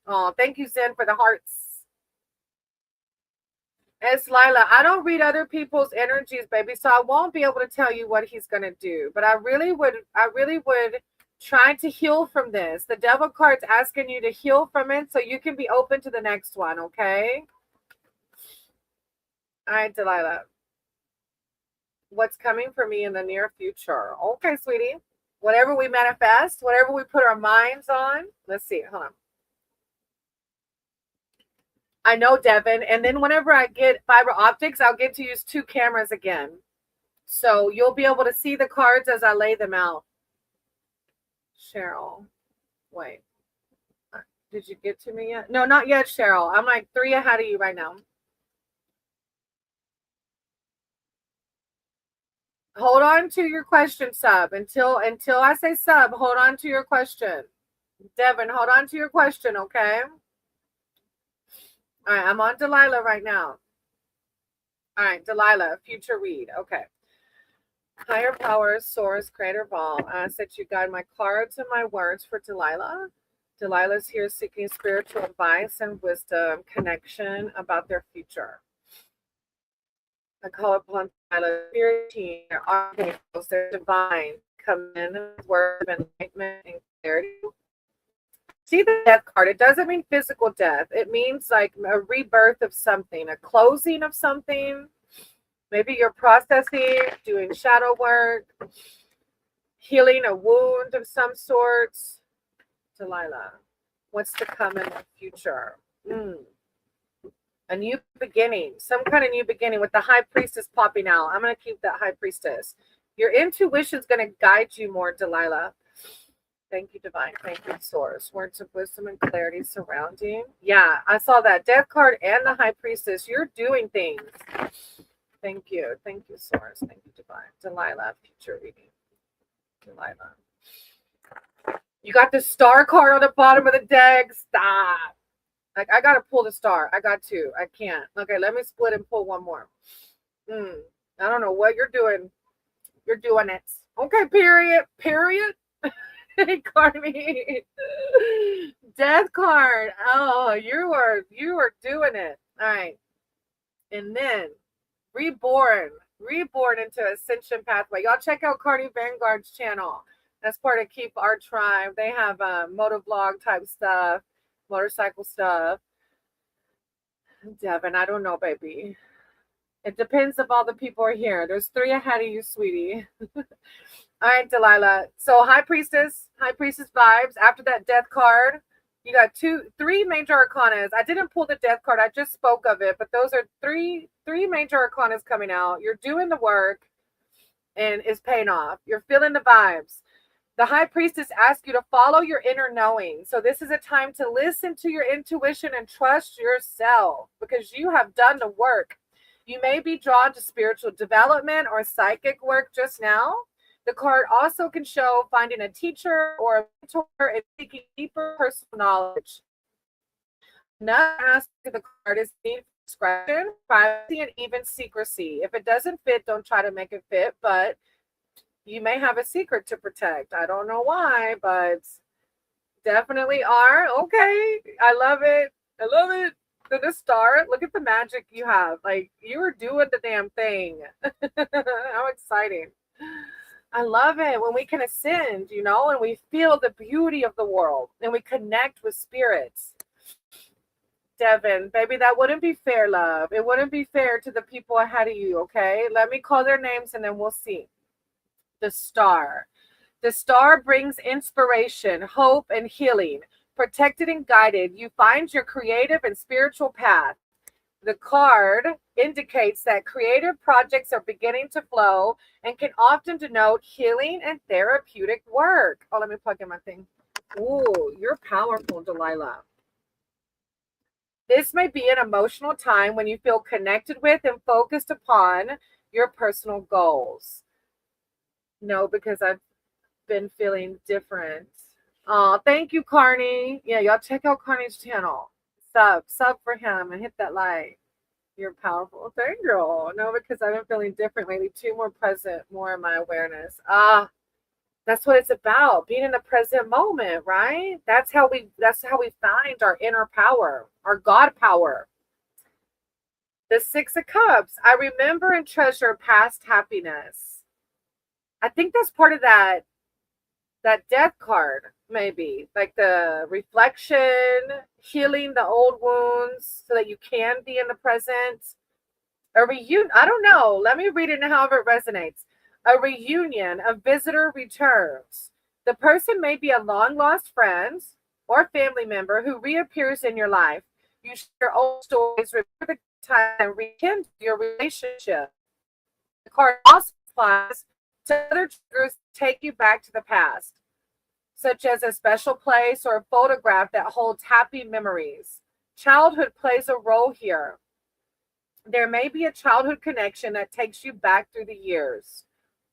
Oh, thank you, Zen, for the hearts. It's Lila. I don't read other people's energies, baby, so I won't be able to tell you what he's gonna do. But I really would try to heal from this. The devil card's asking you to heal from it so you can be open to the next one, okay? All right, Delilah. What's coming for me in the near future? Okay, sweetie. Whatever we manifest, whatever we put our minds on. Let's see. Hold on. I know, Devin. And then whenever I get fiber optics, I'll get to use 2 cameras again. So you'll be able to see the cards as I lay them out. Cheryl. Wait. Did you get to me yet? No, not yet, Cheryl. I'm like 3 ahead of you right now. Hold on to your question, sub. Until I say sub, hold on to your question. Devin, hold on to your question, okay? All right, I'm on Delilah right now. All right, Delilah, future read. Okay. Higher powers, source, creator of all. I ask that you guide my cards and my words for Delilah. Delilah's here seeking spiritual advice and wisdom, connection about their future. I call upon Delilah's spirit team, their archangels, their divine, come in with words of enlightenment and clarity. See the death card. It doesn't mean physical death. It means like a rebirth of something, a closing of something. Maybe you're processing, doing shadow work, healing a wound of some sorts. Delilah, what's to come in the future? A new beginning, some kind of new beginning with the high priestess popping out. I'm going to keep that high priestess. Your intuition is going to guide you more, Delilah. Thank you, divine. Thank you, source. Words of wisdom and clarity surrounding. Yeah, I saw that death card and the high priestess. You're doing things. Thank you. Thank you, source. Thank you, divine. Delilah, future reading. Delilah. You got the star card on the bottom of the deck. Stop. Like, I got to pull the star. I got to. I can't. Okay, let me split and pull one more. I don't know what you're doing. You're doing it. Okay, period. Period. Carmi. Death card. Oh, you are doing it. All right. And then reborn into ascension pathway. Y'all check out Cardi Vanguard's channel. That's part of Keep Our Tribe. They have motovlog type stuff, motorcycle stuff. Devin, I don't know, baby. It depends if all the people are here. There's 3 ahead of you, sweetie. All right, Delilah. So high priestess vibes. After that death card, you got 3 major arcanas. I didn't pull the death card. I just spoke of it, but those are three major arcanas coming out. You're doing the work and it's paying off. You're feeling the vibes. The high priestess asks you to follow your inner knowing. So this is a time to listen to your intuition and trust yourself because you have done the work. You may be drawn to spiritual development or psychic work just now. The card also can show finding a teacher or a mentor and seeking deeper personal knowledge. Another aspect of the card is need for discretion, privacy, and even secrecy. If it doesn't fit, don't try to make it fit, but you may have a secret to protect. I don't know why, but definitely are. Okay. I love it. I love it. To the star, look at the magic you have. Like, you are doing the damn thing. How exciting. I love it when we can ascend, and we feel the beauty of the world and we connect with spirits. Devin, baby, that wouldn't be fair, love. It wouldn't be fair to the people ahead of you, okay? Let me call their names and then we'll see. The star. The star brings inspiration, hope, and healing. Protected and guided, you find your creative and spiritual path. The card indicates that creative projects are beginning to flow and can often denote healing and therapeutic work. Oh, let me plug in my thing. Ooh, you're powerful, Delilah. This may be an emotional time when you feel connected with and focused upon your personal goals. No, because I've been feeling different. Oh, thank you, Carney. Yeah, y'all check out Carney's channel. Sub for him and hit that like. You're powerful. Thank you. No, because I've been feeling different lately too, more present, more in my awareness. That's what it's about, being in the present moment, right? That's how we find our inner power, our God power. The 6 of Cups. I remember and treasure past happiness. I think that's part of that death card, maybe. Like the reflection, healing the old wounds so that you can be in the present. A reunion. I don't know. Let me read it and however it resonates. A reunion, a visitor returns. The person may be a long lost friend or family member who reappears in your life. You share old stories, remember the time, and rekindle your relationship. The card also applies to other triggers that take you back to the past, such as a special place or a photograph that holds happy memories. Childhood plays a role here. There may be a childhood connection that takes you back through the years.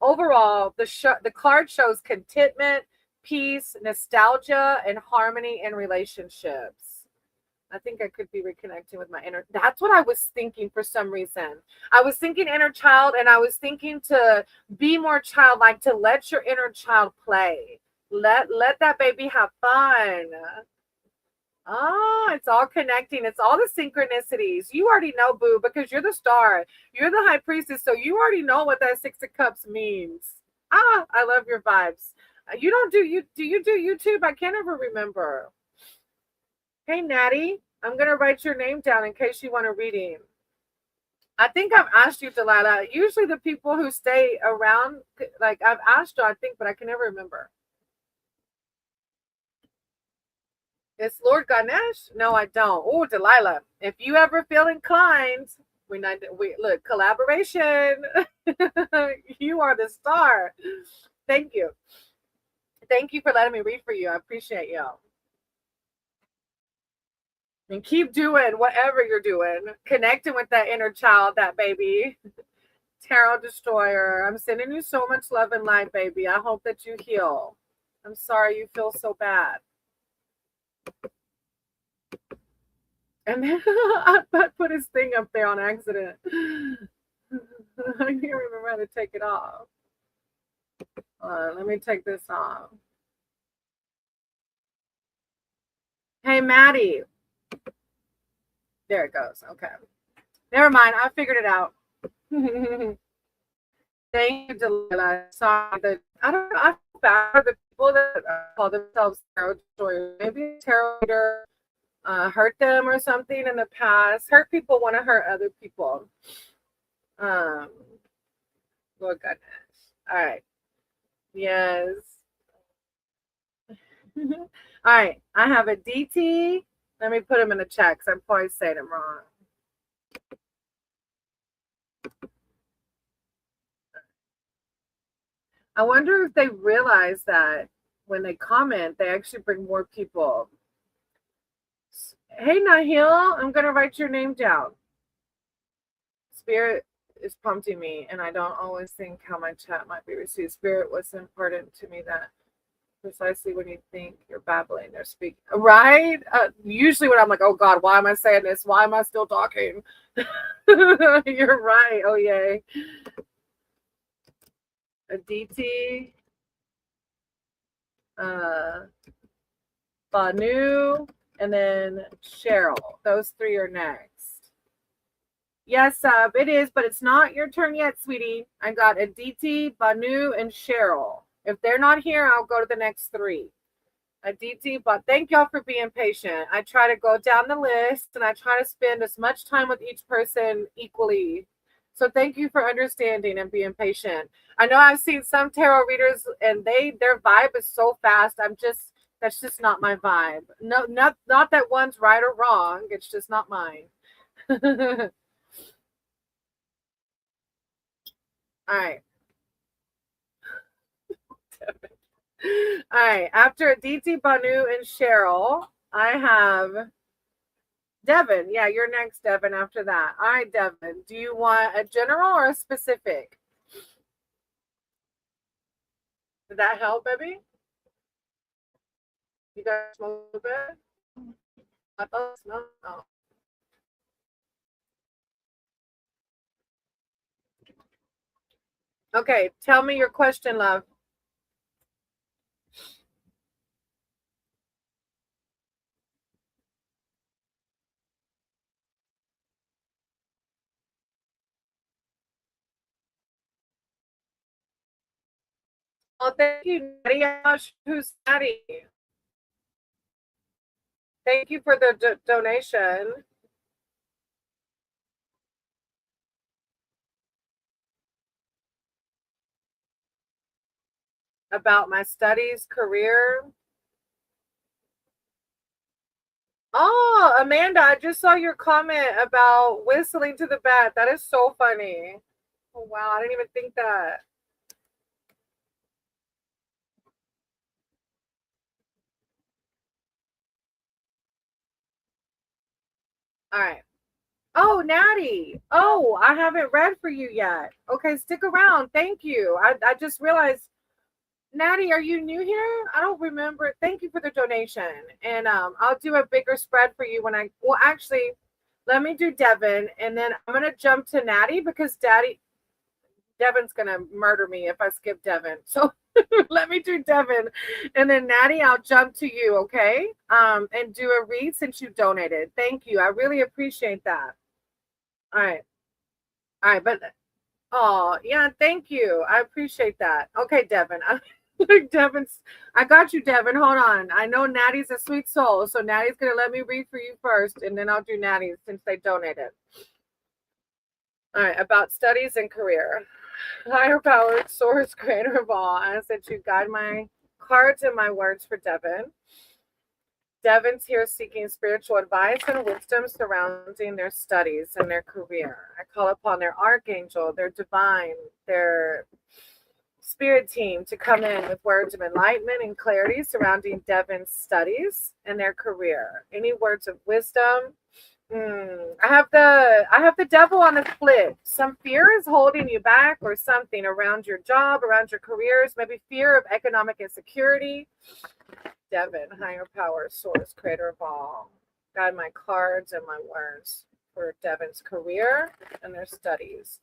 Overall, the card shows contentment, peace, nostalgia, and harmony in relationships. I think I could be reconnecting with my inner. That's what I was thinking for some reason. I was thinking inner child, and I was thinking to be more childlike, to let your inner child play. Let that baby have fun. Oh, it's all connecting. It's all the synchronicities. You already know, boo, because you're the star. You're the high priestess, so you already know what that Six of Cups means. Ah, I love your vibes. You don't do you do you do YouTube? I can't ever remember. Hey, Natty, I'm gonna write your name down in case you want a reading. I think I've asked you, Delilah. Usually the people who stay around, like I've asked you, I think, but I can never remember. It's Lord Ganesh? No, I don't. Oh, Delilah, if you ever feel inclined, we look, collaboration. You are the star. Thank you. Thank you for letting me read for you. I appreciate you. And keep doing whatever you're doing. Connecting with that inner child, that baby. Tarot Destroyer. I'm sending you so much love and light, baby. I hope that you heal. I'm sorry you feel so bad. And then I put his thing up there on accident. I can't remember how to take it off. Let me take this off. Hey, Maddie. There it goes. Okay. Never mind. I figured it out. Thank you, Delilah. Sorry that I don't know. I feel bad for the people that call themselves tarot destroyers. Maybe a tarot reader hurt them or something in the past. Hurt people want to hurt other people. Lord goodness. All right. Yes. All right. I have a DT. Let me put them in the chat because I'm probably saying them wrong. I wonder if they realize that when they comment, they actually bring more people. Hey, Nahil, I'm going to write your name down. Spirit is prompting me, and I don't always think how my chat might be received. Spirit was important to me that precisely when you think you're babbling, they're speaking. Right? Usually when I'm like, oh, God, why am I saying this? Why am I still talking? You're right. Oh, yay. Aditi. Banu. And then Cheryl. Those three are next. Yes, it is, but it's not your turn yet, sweetie. I got Aditi, Banu, and Cheryl. If they're not here, I'll go to the next three. Aditi, but thank y'all for being patient. I try to go down the list and I try to spend as much time with each person equally. So thank you for understanding and being patient. I know I've seen some tarot readers and their vibe is so fast. That's just not my vibe. No, not that one's right or wrong. It's just not mine. All right. All right. After Aditi, Banu, and Cheryl, I have Devin. Yeah, you're next, Devin, after that. All right, Devin. Do you want a general or a specific? Did that help, baby? You guys smoke a bit? I thought no. Oh. Okay, tell me your question, love. Oh, thank you, Nadia. Who's Natty? Thank you for the donation. about my studies, career. Oh, Amanda, I just saw your comment about whistling to the bat. That is so funny. Oh, wow, I didn't even think that. All right. Oh, Natty. Oh, I haven't read for you yet. Okay, stick around. Thank you. I just realized, Natty, are you new here? I don't remember. Thank you for the donation. And I'll do a bigger spread for you when well, actually, let me do Devin, and then I'm gonna jump to Natty because Devin's gonna murder me if I skip Devin. So let me do Devin, and then Natty, I'll jump to you, okay? And do a read since you donated. Thank you. I really appreciate that. All right. All right, but oh yeah, thank you. I appreciate that. Okay, Devin. Devin's I got you, Devin. Hold on. I know Natty's a sweet soul, so Natty's gonna let me read for you first, and then I'll do Natty's since they donated. All right, about studies and career. Higher powered source, creator of all. I said you guide my cards and my words for Devin. Devin's here seeking spiritual advice and wisdom surrounding their studies and their career. I call upon their archangel, their divine, their spirit team to come in with words of enlightenment and clarity surrounding Devin's studies and their career. Any words of wisdom? I have the devil on the split. Some fear is holding you back or something around your job, around your careers, maybe fear of economic insecurity. Devin, higher power, source, creator of all. Guide my cards and my words for Devin's career and their studies.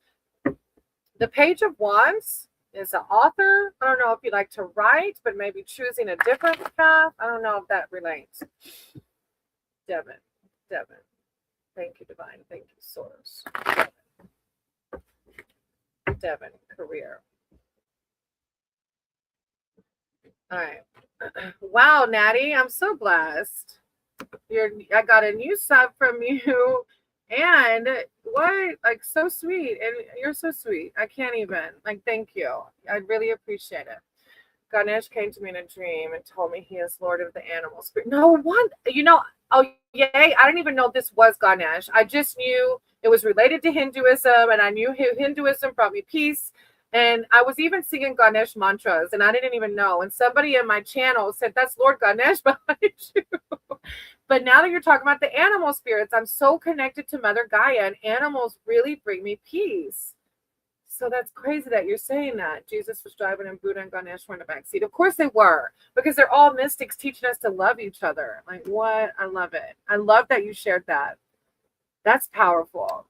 The Page of Wands is an author. I don't know if you like to write, but maybe choosing a different path. I don't know if that relates. Devin. Thank you, divine. Thank you, source. Devin, career. All right. Wow, Natty, I'm so blessed. I got a new sub from you, and what? Like, so sweet, and you're so sweet. I can't even. Like, thank you. I really appreciate it. Ganesh came to me in a dream and told me he is Lord of the Animal Spirit. No, what? Oh, yay. I didn't even know this was Ganesh. I just knew it was related to Hinduism, and I knew Hinduism brought me peace. And I was even singing Ganesh mantras, and I didn't even know. And somebody in my channel said, that's Lord Ganesh behind you. But now that you're talking about the animal spirits, I'm so connected to Mother Gaia, and animals really bring me peace. So that's crazy that you're saying that. Jesus was driving and Buddha and Ganesh were in the backseat. Of course they were, because they're all mystics teaching us to love each other. Like, what? I love it. I love that you shared that. That's powerful.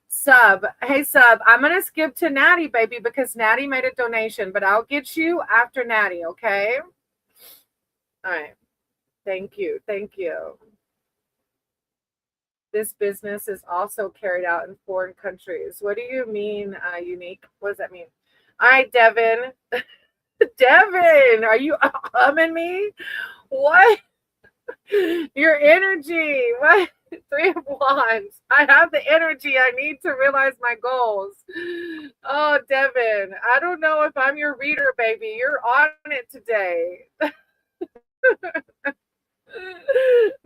Sub. Hey, Sub. I'm going to skip to Natty, baby, because Natty made a donation, but I'll get you after Natty, okay? All right. Thank you. Thank you. This business is also carried out in foreign countries. What do you mean, unique? What does that mean? All right, Devin. Devin, are you humming me? What? Your energy. What? 3 of Wands. I have the energy I need to realize my goals. Oh, Devin, I don't know if I'm your reader, baby. You're on it today.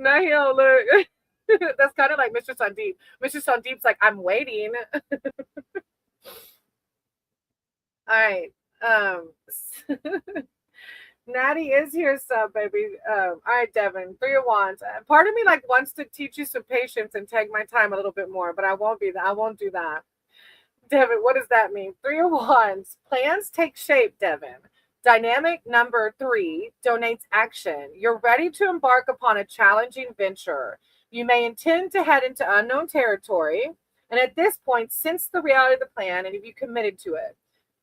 Nahil, look. That's kind of like Mr. Sandeep. Mr. Sandeep's like, I'm waiting. All right. Natty is here, sub baby. All right, Devin, 3 of Wands. Part of me like wants to teach you some patience and take my time a little bit more, but I won't do that. Devin, what does that mean? 3 of Wands. Plans take shape, Devin. Dynamic number 3 donates action. You're ready to embark upon a challenging venture. You may intend to head into unknown territory. And at this point, sense the reality of the plan and have you committed to it.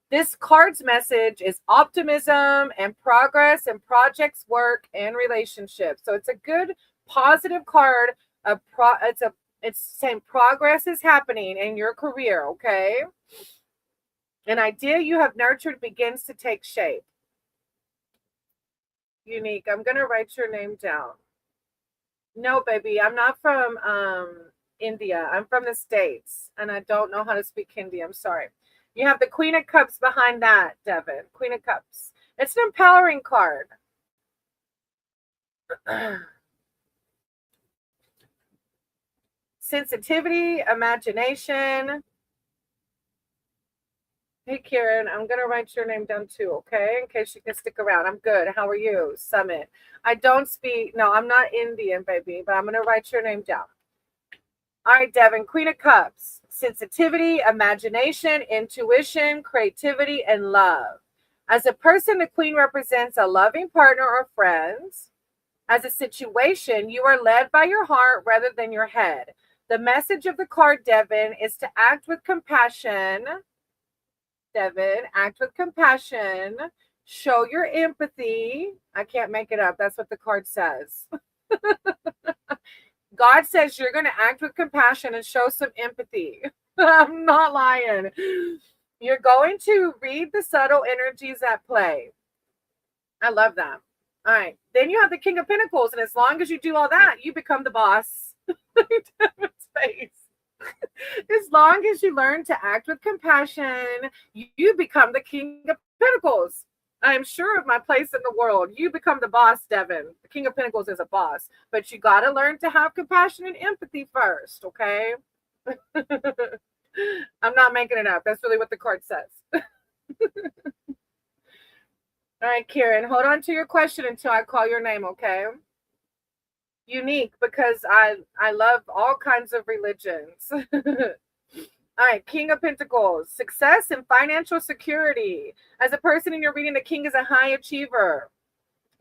This card's message is optimism and progress and projects, work, and relationships. So it's a good, positive card. It's saying progress is happening in your career, okay? An idea you have nurtured begins to take shape. Unique. I'm going to write your name down. No, baby, I'm not from India. I'm from the States, and I don't know how to speak Hindi. I'm sorry. You have the Queen of Cups behind that, Devin. Queen of Cups. It's an empowering card. Sensitivity, imagination. Hey, Karen, I'm going to write your name down too, okay? In case you can stick around. I'm good. How are you? Summit. I don't speak. No, I'm not Indian, baby, but I'm going to write your name down. All right, Devin, Queen of Cups. Sensitivity, imagination, intuition, creativity, and love. As a person, the Queen represents a loving partner or friend. As a situation, you are led by your heart rather than your head. The message of the card, Devin, is to act with compassion. Devin, act with compassion. Show your empathy. I can't make it up. That's what the card says. God says you're going to act with compassion and show some empathy. I'm not lying. You're going to read the subtle energies at play. I love that. All right. Then you have the King of Pentacles. And as long as you do all that, you become the boss. Space. As long as you learn to act with compassion, you become the King of Pentacles. I am sure of my place in the world. You become the boss, Devin. The King of Pentacles is a boss. But you got to learn to have compassion and empathy first, okay? I'm not making it up. That's really what the card says. All right, Karen, hold on to your question until I call your name, okay? Unique, because I love all kinds of religions. All right, King of Pentacles, success and financial security. As a person in your reading, the King is a high achiever.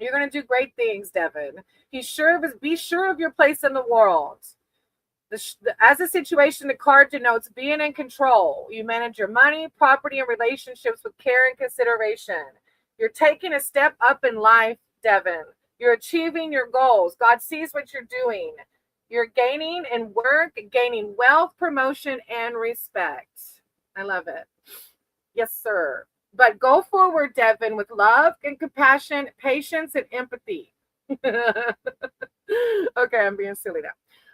You're going to do great things, Devin. Be sure of your place in the world. As a situation, the card denotes being in control. You manage your money, property, and relationships with care and consideration. You're taking a step up in life, Devin. You're achieving your goals. God sees what you're doing. You're gaining in work, gaining wealth, promotion, and respect. I love it. Yes, sir. But go forward, Devin, with love and compassion, patience, and empathy. Okay, I'm being silly now.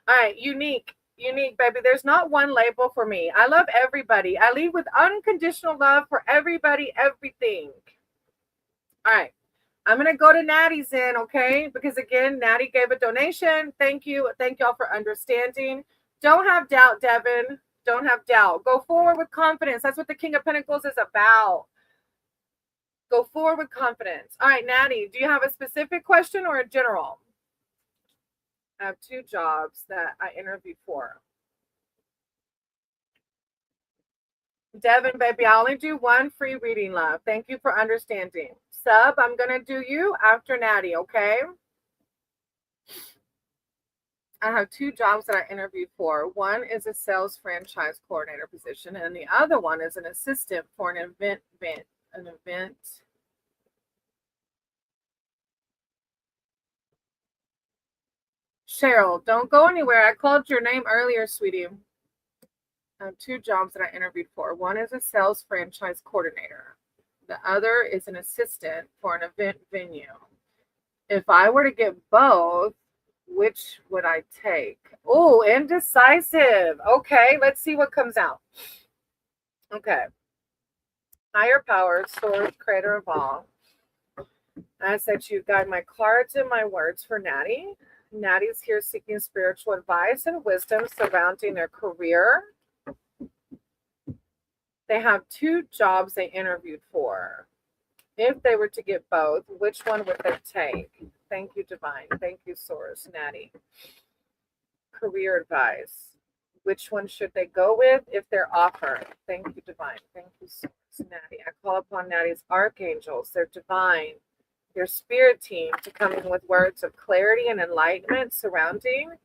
All right, unique, baby. There's not one label for me. I love everybody. I lead with unconditional love for everybody, everything. All right. I'm going to go to Natty's in, okay? Because again, Natty gave a donation. Thank you. Thank y'all for understanding. Don't have doubt, Devin. Don't have doubt. Go forward with confidence. That's what the King of Pentacles is about. Go forward with confidence. All right, Natty, do you have a specific question or a general? I have 2 jobs that I interviewed for. Devin, baby, I only do 1 free reading, love. Thank you for understanding. Sub, I'm going to do you after Natty, okay? I have 2 jobs that I interviewed for. One is a sales franchise coordinator position, and the other one is an assistant for an event. Cheryl, don't go anywhere. I called your name earlier, sweetie. I have 2 jobs that I interviewed for. One is a sales franchise coordinator. The other is an assistant for an event venue. If I were to get both, which would I take? Oh, indecisive. Okay, let's see what comes out. Okay. Higher power, source, creator of all. I said you guide my cards and my words for Natty. Natty's here seeking spiritual advice and wisdom surrounding their career. They have 2 jobs they interviewed for. If they were to get both, which one would they take? Thank you, Divine. Thank you, Source. Natty. Career advice. Which one should they go with if they're offered? Thank you, Divine. Thank you, Source. Natty. I call upon Natty's archangels, their divine, your spirit team to come in with words of clarity and enlightenment surrounding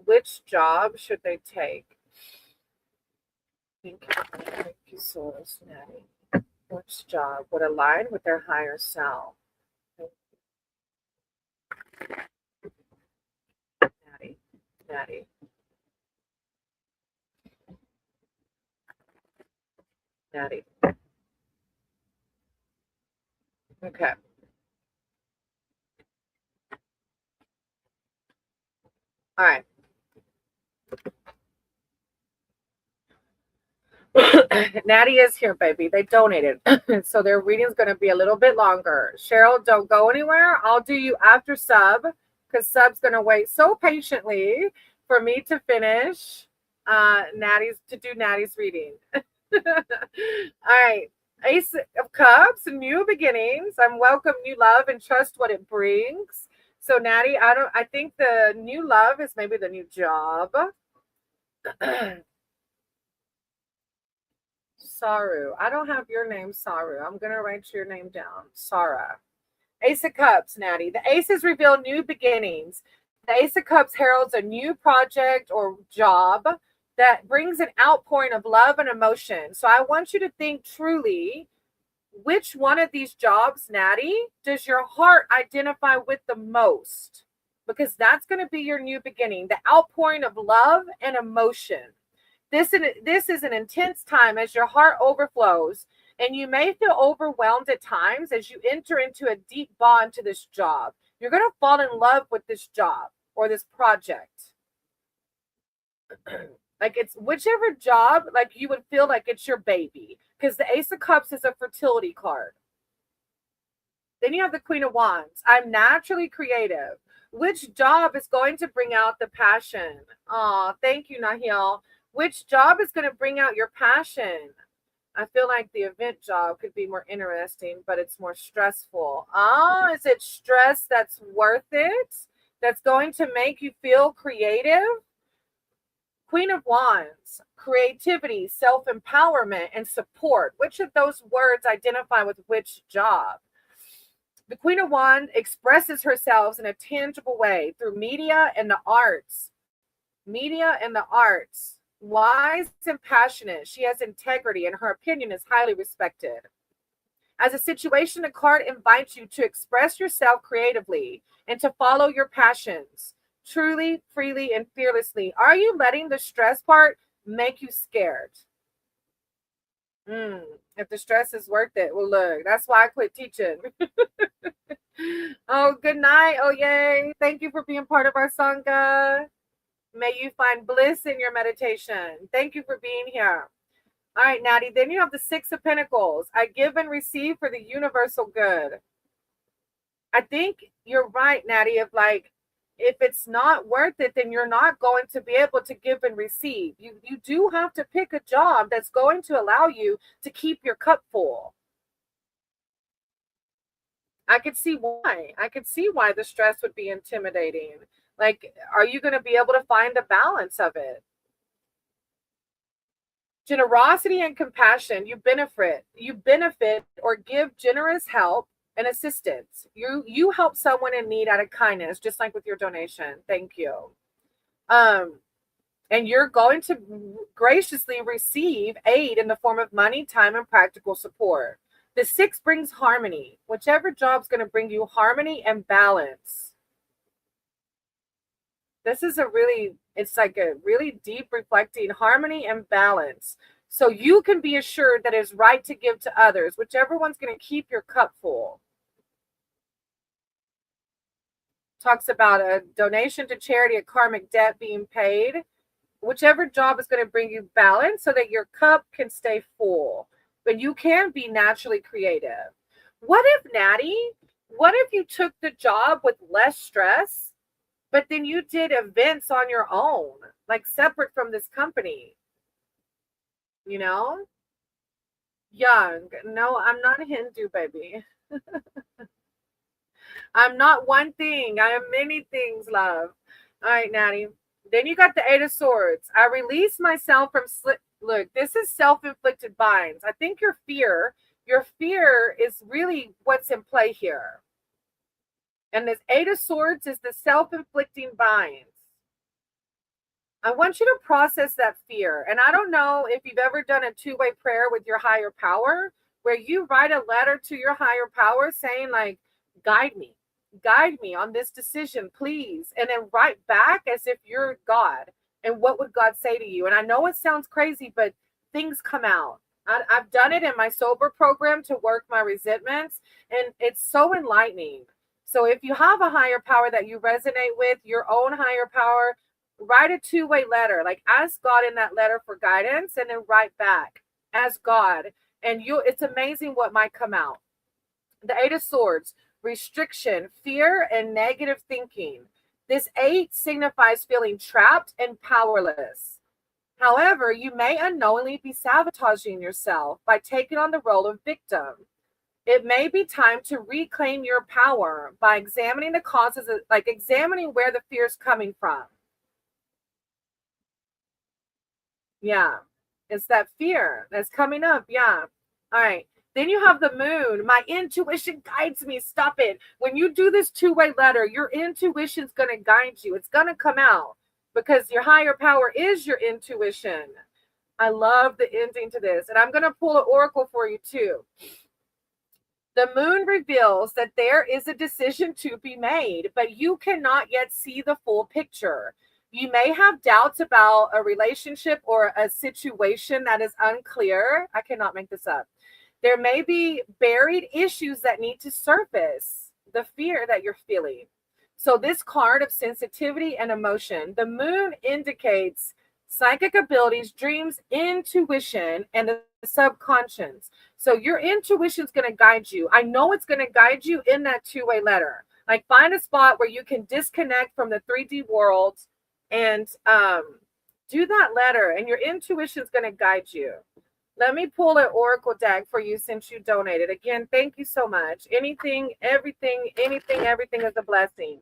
which job should they take. Thank you, Source. Natty. Which job would align with their higher self? Natty. Okay. All right. Natty is here, baby. They donated. So their reading's going to be a little bit longer. Cheryl, don't go anywhere. I'll do you after sub because sub's going to wait so patiently for me to finish Natty's reading. All right. Ace of Cups, new beginnings. I'm welcome new love and trust what it brings. So Natty, I think the new love is maybe the new job. Saru. I don't have your name, Saru. I'm going to write your name down. Sarah. Ace of Cups, Natty. The aces reveal new beginnings. The Ace of Cups heralds a new project or job that brings an outpouring of love and emotion. So I want you to think truly, which one of these jobs, Natty, does your heart identify with the most? Because that's going to be your new beginning. The outpouring of love and emotion. This is an intense time as your heart overflows, and you may feel overwhelmed at times as you enter into a deep bond to this job. You're going to fall in love with this job or this project. Like it's whichever job, like you would feel like it's your baby, because the Ace of Cups is a fertility card. Then you have the Queen of Wands. I'm naturally creative. Which job is going to bring out the passion? Oh, thank you, Nahil. Which job is going to bring out your passion? I feel like the event job could be more interesting, but it's more stressful. Oh, is it stress that's worth it? That's going to make you feel creative? Queen of Wands, creativity, self-empowerment, and support. Which of those words identify with which job? The Queen of Wands expresses herself in a tangible way through media and the arts. Media and the arts. Wise and passionate. She has integrity and her opinion is highly respected. As a situation, the card invites you to express yourself creatively and to follow your passions truly, freely, and fearlessly. Are you letting the stress part make you scared? If the stress is worth it, well, look, that's why I quit teaching. Oh, good night. Oh, yay. Thank you for being part of our Sangha. May you find bliss in your meditation. Thank you for being here. All right, Natty. Then you have the Six of Pentacles. I give and receive for the universal good. I think you're right, Natty, of like, if it's not worth it, then you're not going to be able to give and receive. You do have to pick a job that's going to allow you to keep your cup full. I could see why. I could see why the stress would be intimidating. Like, are you going to be able to find a balance of it? Generosity and compassion. You benefit or give generous help and assistance. You help someone in need out of kindness, just like with your donation. Thank you. And you're going to graciously receive aid in the form of money, time, and practical support. The Six brings harmony. Whichever job's going to bring you harmony and balance. This is it's like a really deep reflecting harmony and balance. So you can be assured that it's right to give to others, whichever one's going to keep your cup full. Talks about a donation to charity, a karmic debt being paid. Whichever job is going to bring you balance so that your cup can stay full. But you can be naturally creative. What if you took the job with less stress, but then you did events on your own, like separate from this company? You know? Young. No, I'm not a Hindu, baby. I'm not one thing. I am many things, love. All right, Natty. Then you got the Eight of Swords. I release myself from Look, this is self-inflicted binds. I think your fear is really what's in play here. And this Eight of Swords is the self-inflicting binds. I want you to process that fear. And I don't know if you've ever done a two-way prayer with your higher power, where you write a letter to your higher power saying, like, guide me on this decision, please. And then write back as if you're God. And what would God say to you? And I know it sounds crazy, but things come out. I've done it in my sober program to work my resentments, and it's so enlightening. So if you have a higher power that you resonate with, your own higher power, write a two-way letter. Like, ask God in that letter for guidance and then write back. as God. And it's amazing what might come out. The Eight of Swords, restriction, fear, and negative thinking. This eight signifies feeling trapped and powerless. However, you may unknowingly be sabotaging yourself by taking on the role of victim. It may be time to reclaim your power by examining the causes, like examining where the fear is coming from. Yeah. It's that fear that's coming up. Yeah. All right. Then you have the moon. My intuition guides me. Stop it. When you do this two-way letter, your intuition's going to guide you. It's going to come out because your higher power is your intuition. I love the ending to this. And I'm going to pull an oracle for you too. The moon reveals that there is a decision to be made, but you cannot yet see the full picture. You may have doubts about a relationship or a situation that is unclear. I cannot make this up. There may be buried issues that need to surface, the fear that you're feeling. So, this card of sensitivity and emotion, the moon indicates psychic abilities, dreams, intuition, and the subconscious. So your intuition is going to guide you. I know it's going to guide you in that two-way letter. Like find a spot where you can disconnect from the 3D world and do that letter, and your intuition is going to guide you. Let me pull an oracle deck for you since you donated. Again, thank you so much. Anything, everything, anything, everything is a blessing.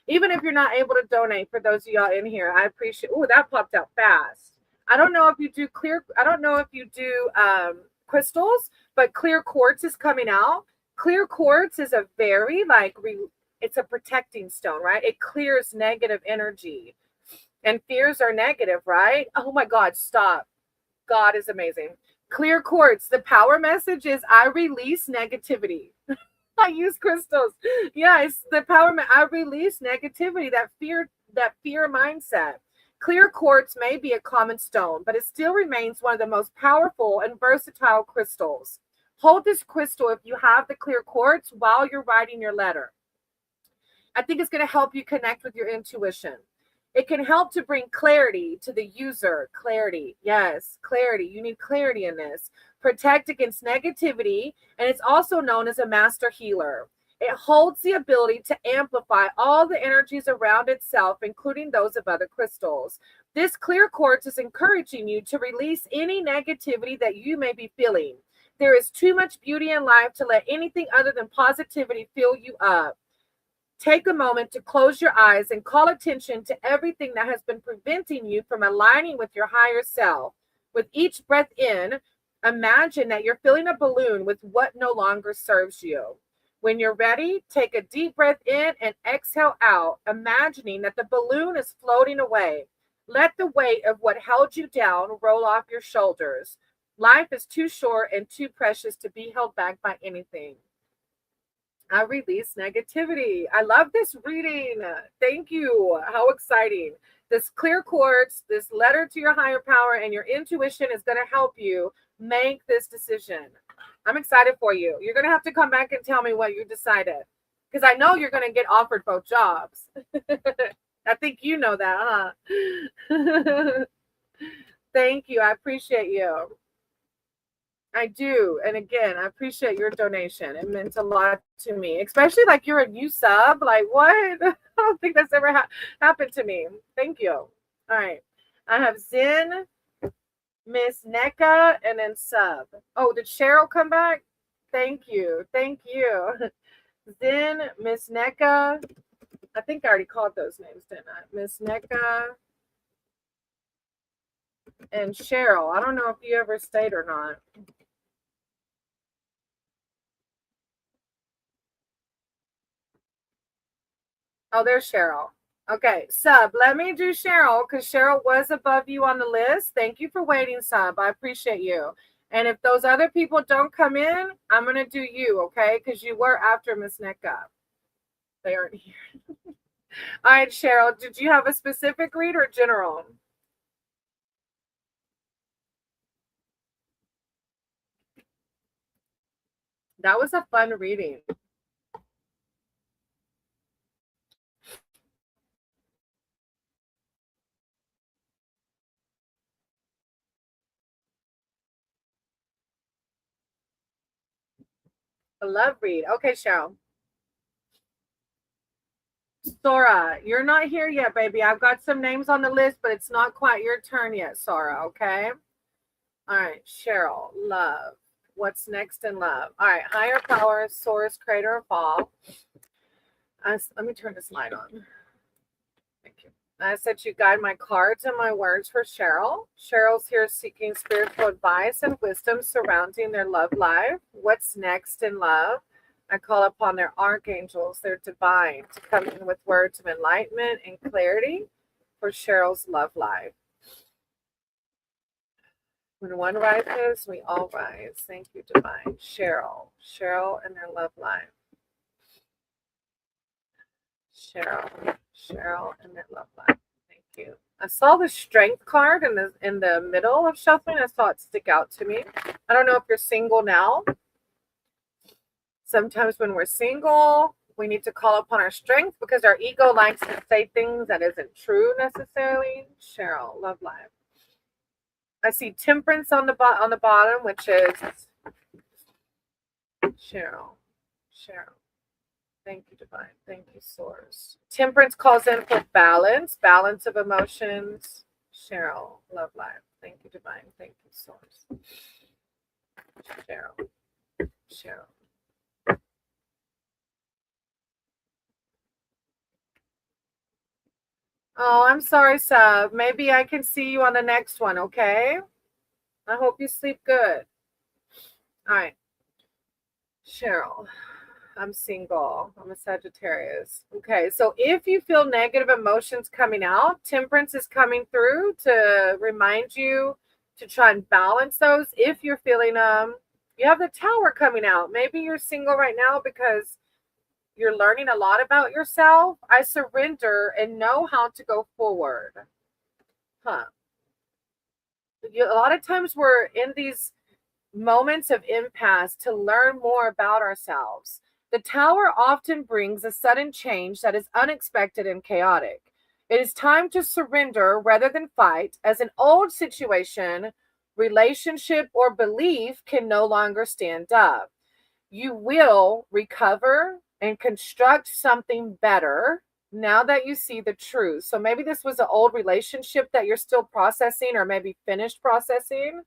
Even if you're not able to donate, for those of y'all in here, I appreciate. Oh, that popped out fast. I don't know if you do clear. I don't know if you do crystals, but clear quartz is coming out. Clear quartz is a very it's a protecting stone, right? It clears negative energy, and fears are negative, right? Oh my God, stop. God is amazing. Clear quartz. The power message is I release negativity. I use crystals. Yeah, it's the power. I release negativity, that fear mindset. Clear quartz may be a common stone, but it still remains one of the most powerful and versatile crystals. Hold this crystal if you have the clear quartz while you're writing your letter. I think it's going to help you connect with your intuition. It can help to bring clarity to the user. Clarity. Yes, clarity. You need clarity in this. Protect against negativity, and it's also known as a master healer. It holds the ability to amplify all the energies around itself, including those of other crystals. This clear quartz is encouraging you to release any negativity that you may be feeling. There is too much beauty in life to let anything other than positivity fill you up. Take a moment to close your eyes and call attention to everything that has been preventing you from aligning with your higher self. With each breath in, imagine that you're filling a balloon with what no longer serves you. When you're ready, take a deep breath in and exhale out, imagining that the balloon is floating away. Let the weight of what held you down roll off your shoulders. Life is too short and too precious to be held back by anything. I release negativity. I love this reading. Thank you. How exciting. This clear quartz, this letter to your higher power, and your intuition is going to help you make this decision. I'm excited for you. You're going to have to come back and tell me what you decided, because I know you're going to get offered both jobs. I think you know that, huh? Thank you. I appreciate you. I do. And again, I appreciate your donation. It meant a lot to me, especially like you're a new sub. Like, what? I don't think that's ever happened to me. Thank you. All right. I have Zen, Miss NECA, and then sub. Oh, did Cheryl come back? Thank you. Thank you. Zen, Miss NECA. I think I already called those names, didn't I? Miss NECA and Cheryl. I don't know if you ever stayed or not. Oh, there's Cheryl. Okay, sub, let me do Cheryl because Cheryl was above you on the list. Thank you for waiting, sub. I appreciate you. And if those other people don't come in, I'm going to do you, okay? Because you were after Miss NECA. They aren't here. All right, Cheryl, did you have a specific read or general? That was a fun reading. A love read. Okay, Cheryl. Sora, you're not here yet, baby. I've got some names on the list, but it's not quite your turn yet, Sora, okay? All right, Cheryl, love. What's next in love? All right, higher power, source, creator of all. Let me turn this light on. Thank you. I said you guide my cards and my words for Cheryl. Cheryl's here seeking spiritual advice and wisdom surrounding their love life. What's next in love? I call upon their archangels, their divine, to come in with words of enlightenment and clarity for Cheryl's love life. When one rises, we all rise. Thank you, divine. Cheryl and their love life. Cheryl and their love life. Thank you. I saw the strength card in the middle of shuffling. I saw it stick out to me. I don't know if you're single now. Sometimes when we're single, we need to call upon our strength because our ego likes to say things that isn't true necessarily. Cheryl, love life. I see temperance on the bottom, which is Cheryl. Thank you, divine. Thank you, source. Temperance calls in for balance of emotions. Cheryl, love life. Thank you, divine. Thank you, source. Cheryl. Oh, I'm sorry, Sub. Maybe I can see you on the next one, okay? I hope you sleep good. All right. Cheryl, I'm single. I'm a Sagittarius. Okay, so if you feel negative emotions coming out, temperance is coming through to remind you to try and balance those. If you're feeling you have the Tower coming out. Maybe you're single right now because you're learning a lot about yourself. I surrender and know how to go forward. A lot of times we're in these moments of impasse to learn more about ourselves. The Tower often brings a sudden change that is unexpected and chaotic. It is time to surrender rather than fight, as an old situation, relationship, or belief can no longer stand up. You will recover and construct something better now that you see the truth. So maybe this was an old relationship that you're still processing or maybe finished processing.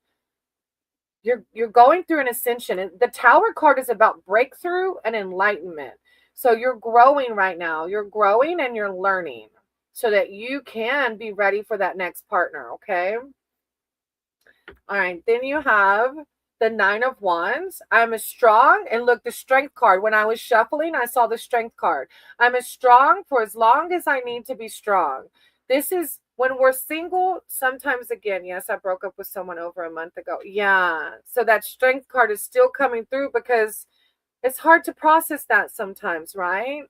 You're going through an ascension. And the Tower card is about breakthrough and enlightenment. So you're growing right now. You're growing and you're learning so that you can be ready for that next partner, okay? All right, then you have the Nine of Wands. I'm as strong, and look, the Strength card. When I was shuffling, I saw the Strength card. I'm as strong for as long as I need to be strong. This is when we're single, sometimes again, yes, I broke up with someone over a month ago. Yeah, so that Strength card is still coming through because it's hard to process that sometimes, right?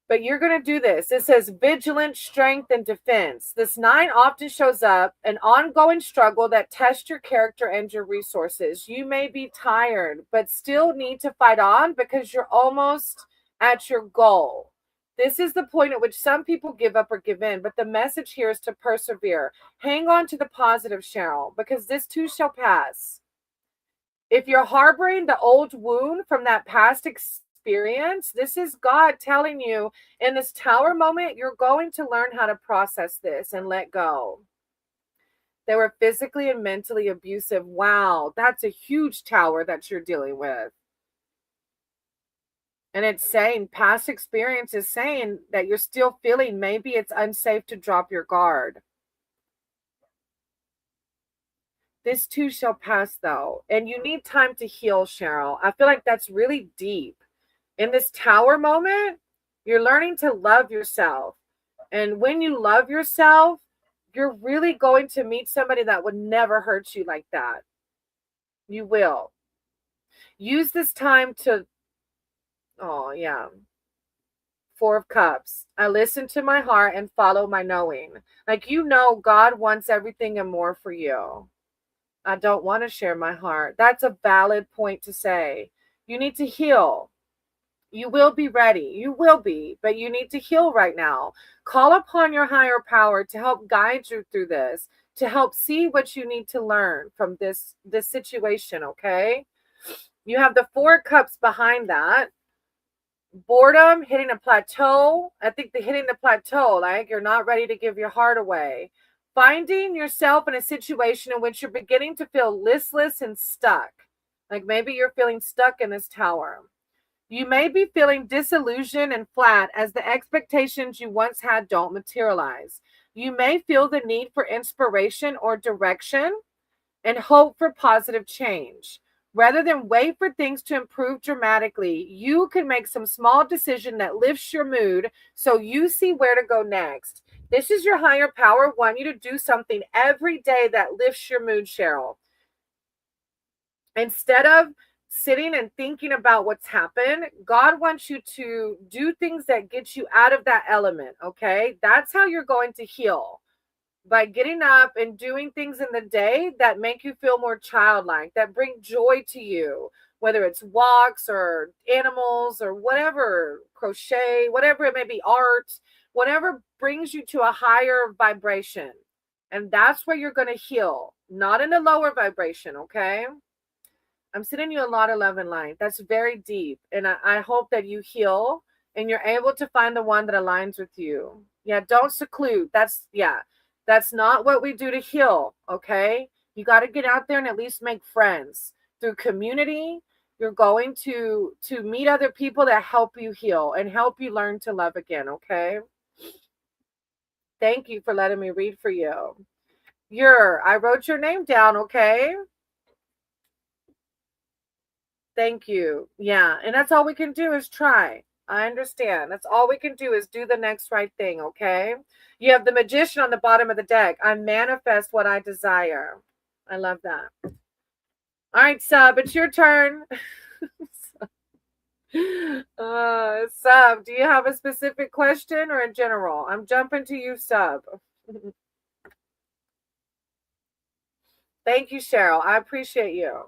But you're going to do this. It says vigilant, strength, and defense. This 9 often shows up an ongoing struggle that tests your character and your resources. You may be tired, but still need to fight on because you're almost at your goal. This is the point at which some people give up or give in, but the message here is to persevere. Hang on to the positive, Cheryl, because this too shall pass. If you're harboring the old wound from that past experience, this is God telling you in this Tower moment, you're going to learn how to process this and let go. They were physically and mentally abusive. Wow, that's a huge Tower that you're dealing with. And it's saying past experience is saying that you're still feeling maybe it's unsafe to drop your guard. This too shall pass, though. And you need time to heal, Cheryl. I feel like that's really deep. In this Tower moment, you're learning to love yourself. And when you love yourself, you're really going to meet somebody that would never hurt you like that. You will. Use this time to, oh, yeah. 4 of Cups. I listen to my heart and follow my knowing. Like, you know, God wants everything and more for you. I don't want to share my heart. That's a valid point to say. You need to heal. You will be ready. You will be, but you need to heal right now. Call upon your higher power to help guide you through this, to help see what you need to learn from this situation, okay? You have the Four of Cups behind that. Boredom, hitting a plateau. I think the hitting the plateau, like you're not ready to give your heart away. Finding yourself in a situation in which you're beginning to feel listless and stuck. Like maybe you're feeling stuck in this tower. You may be feeling disillusioned and flat as the expectations you once had don't materialize. You may feel the need for inspiration or direction and hope for positive change. Rather than wait for things to improve dramatically, you can make some small decision that lifts your mood so you see where to go next. This is your higher power wanting you to do something every day that lifts your mood, Cheryl. Instead of sitting and thinking about what's happened, God wants you to do things that get you out of that element, okay? That's how you're going to heal, by getting up and doing things in the day that make you feel more childlike, that bring joy to you, whether it's walks or animals or whatever, crochet, whatever it may be, art, whatever brings you to a higher vibration. And that's where you're going to heal, not in a lower vibration, okay? I'm sending you a lot of love and light. That's very deep. And I hope that you heal and you're able to find the one that aligns with you. Yeah, don't seclude. That's not what we do to heal, okay? You got to get out there and at least make friends. Through community, you're going to meet other people that help you heal and help you learn to love again, okay? Thank you for letting me read for you. I wrote your name down, okay? Thank you. Yeah, and that's all we can do is try. I understand. That's all we can do is do the next right thing, okay? You have the Magician on the bottom of the deck. I manifest what I desire. I love that. All right, Sub, it's your turn. Sub, do you have a specific question or in general? I'm jumping to you, Sub. Thank you, Cheryl. I appreciate you.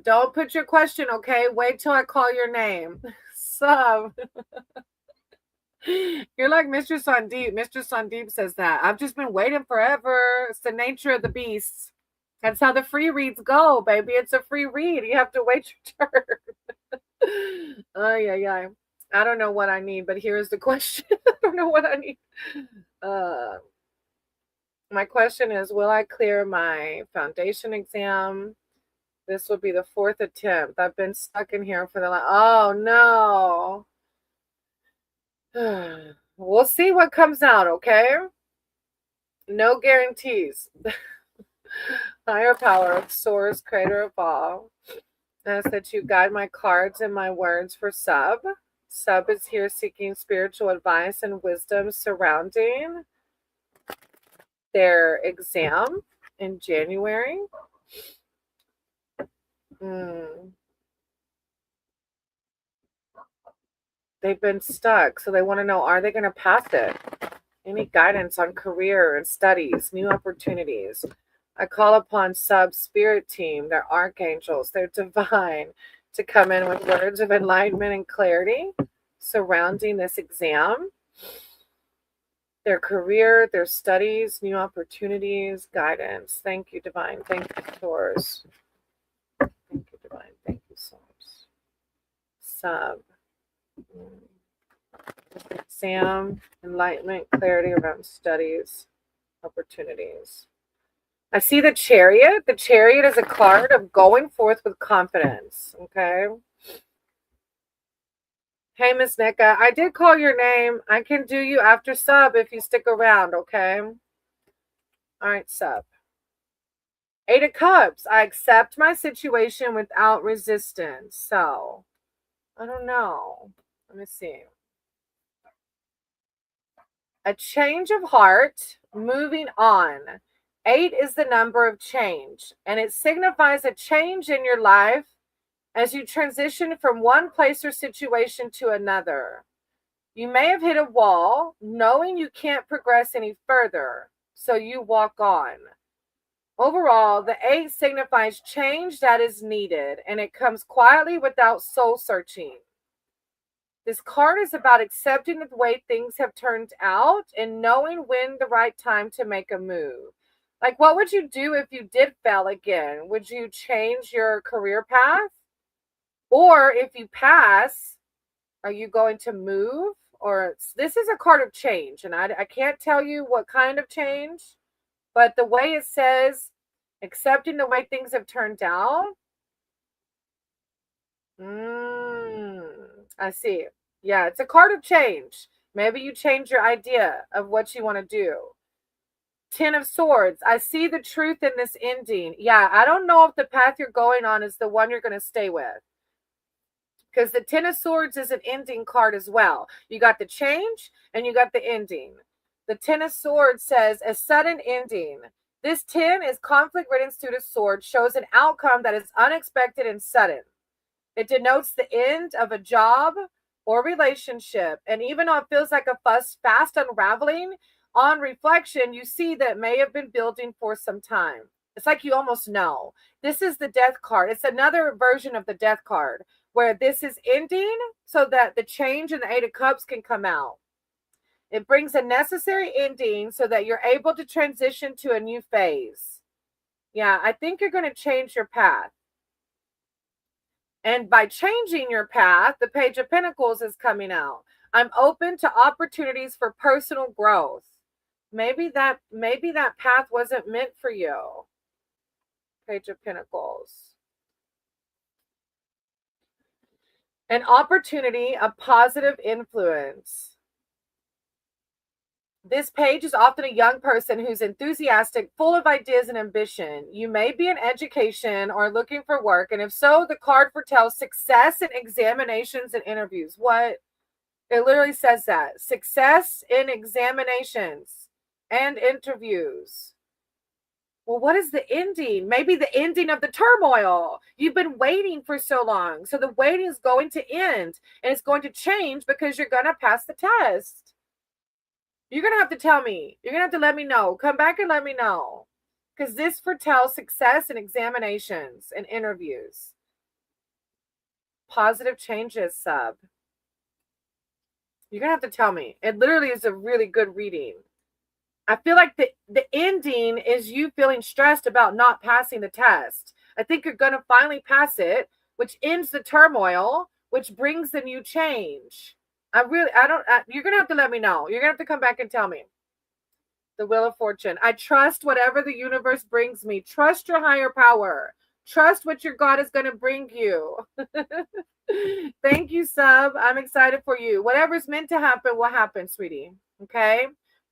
Don't put your question, okay? Wait till I call your name. Sub. You're like Mr. Sandeep. Mr. Sandeep says that. I've just been waiting forever. It's the nature of the beast. That's how the free reads go, baby. It's a free read. You have to wait your turn. Oh, yeah. I don't know what I need, but here's the question. I don't know what I need. My question is, will I clear my foundation exam? This will be the 4th attempt. I've been stuck in here for the last... Oh, no. We'll see what comes out, okay? No guarantees. Higher power, source, creator of all. Ask that you guide my cards and my words for Sub. Sub is here seeking spiritual advice and wisdom surrounding their exam in January. They've been stuck, so they want to know, are they going to pass it? Any guidance on career and studies, new opportunities? I call upon Sub's spirit team, their archangels, their divine, to come in with words of enlightenment and clarity surrounding this exam, their career, their studies, new opportunities, guidance. Thank you, divine. Thank you, Source. Thank you, divine. Thank you, Source. Sub. Exam, enlightenment, clarity around studies, opportunities. I see the Chariot. The Chariot is a card of going forth with confidence. Okay. Hey, Miss Nika, I did call your name. I can do you after Sub if you stick around, okay? All right, Sub. 8 of Cups. I accept my situation without resistance. So, I don't know. Let me see. A change of heart, moving on. 8 is the number of change, and it signifies a change in your life as you transition from one place or situation to another. You may have hit a wall, knowing you can't progress any further, so you walk on. Overall, the 8 signifies change that is needed, and it comes quietly without soul searching. This card is about accepting the way things have turned out and knowing when the right time to make a move. Like, what would you do if you did fail again? Would you change your career path? Or if you pass, are you going to move? Or this is a card of change, and I can't tell you what kind of change, but the way it says, accepting the way things have turned out. I see. Yeah, it's a card of change. Maybe you change your idea of what you want to do. Ten of Swords. I see the truth in this ending. Yeah, I don't know if the path you're going on is the one you're going to stay with. Because the Ten of Swords is an ending card as well. You got the change and you got the ending. The Ten of Swords says a sudden ending. This 10 is conflict-ridden suit of swords, shows an outcome that is unexpected and sudden. It denotes the end of a job or relationship. And even though it feels like a fast unraveling, on reflection, you see that it may have been building for some time. It's like you almost know. This is the Death card. It's another version of the Death card where this is ending so that the change in the Eight of Cups can come out. It brings a necessary ending so that you're able to transition to a new phase. Yeah, I think you're going to change your path. And by changing your path, the Page of Pentacles is coming out. I'm open to opportunities for personal growth. Maybe that path wasn't meant for you. Page of Pentacles. An opportunity, a positive influence. This page is often a young person who's enthusiastic, full of ideas and ambition. You may be in education or looking for work, and if so, the card foretells success in examinations and interviews. What? It literally says that. Success in examinations and interviews. Well, what is the ending? Maybe the ending of the turmoil. You've been waiting for so long. So the waiting is going to end, and it's going to change because you're going to pass the test. You're going to have to tell me. You're going to have to let me know. Come back and let me know. Because this foretells success in examinations and interviews. Positive changes, sub. You're going to have to tell me. It literally is a really good reading. I feel like the ending is you feeling stressed about not passing the test. I think you're going to finally pass it, which ends the turmoil, which brings the new change. You're going to have to let me know. You're going to have to come back and tell me. The Wheel of Fortune. I trust whatever the universe brings me. Trust your higher power. Trust what your God is going to bring you. Thank you, sub. I'm excited for you. Whatever's meant to happen will happen, sweetie. Okay?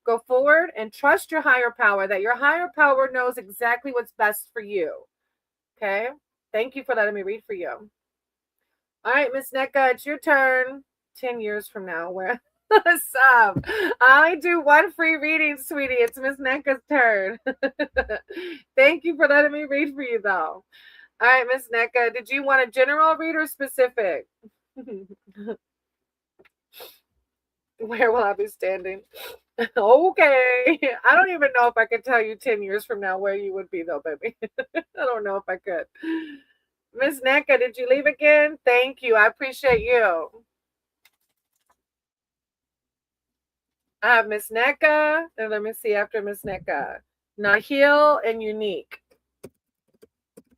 Go forward and trust your higher power, that your higher power knows exactly what's best for you. Okay? Thank you for letting me read for you. All right, Miss NECA, it's your turn. 10 years from now, where sub. I only do one free reading, sweetie. It's Miss NECA's turn. Thank you for letting me read for you, though. All right, Miss NECA, did you want a general read or specific? Where will I be standing? Okay. I don't even know if I could tell you 10 years from now where you would be, though, baby. I don't know if I could. Miss NECA, did you leave again? Thank you. I appreciate you. I have Miss NECA, and let me see after Miss NECA. Nahil and Unique.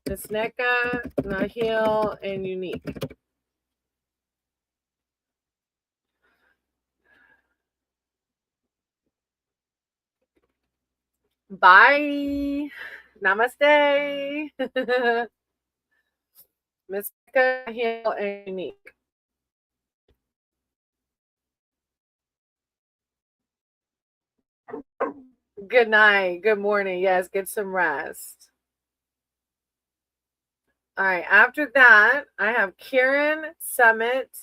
Miss NECA, Nahil, and Unique. Bye. Namaste. Miss NECA, Nahil, and Unique. Good night. Good morning. Yes, get some rest. All right. After that, I have Kieran, Summit.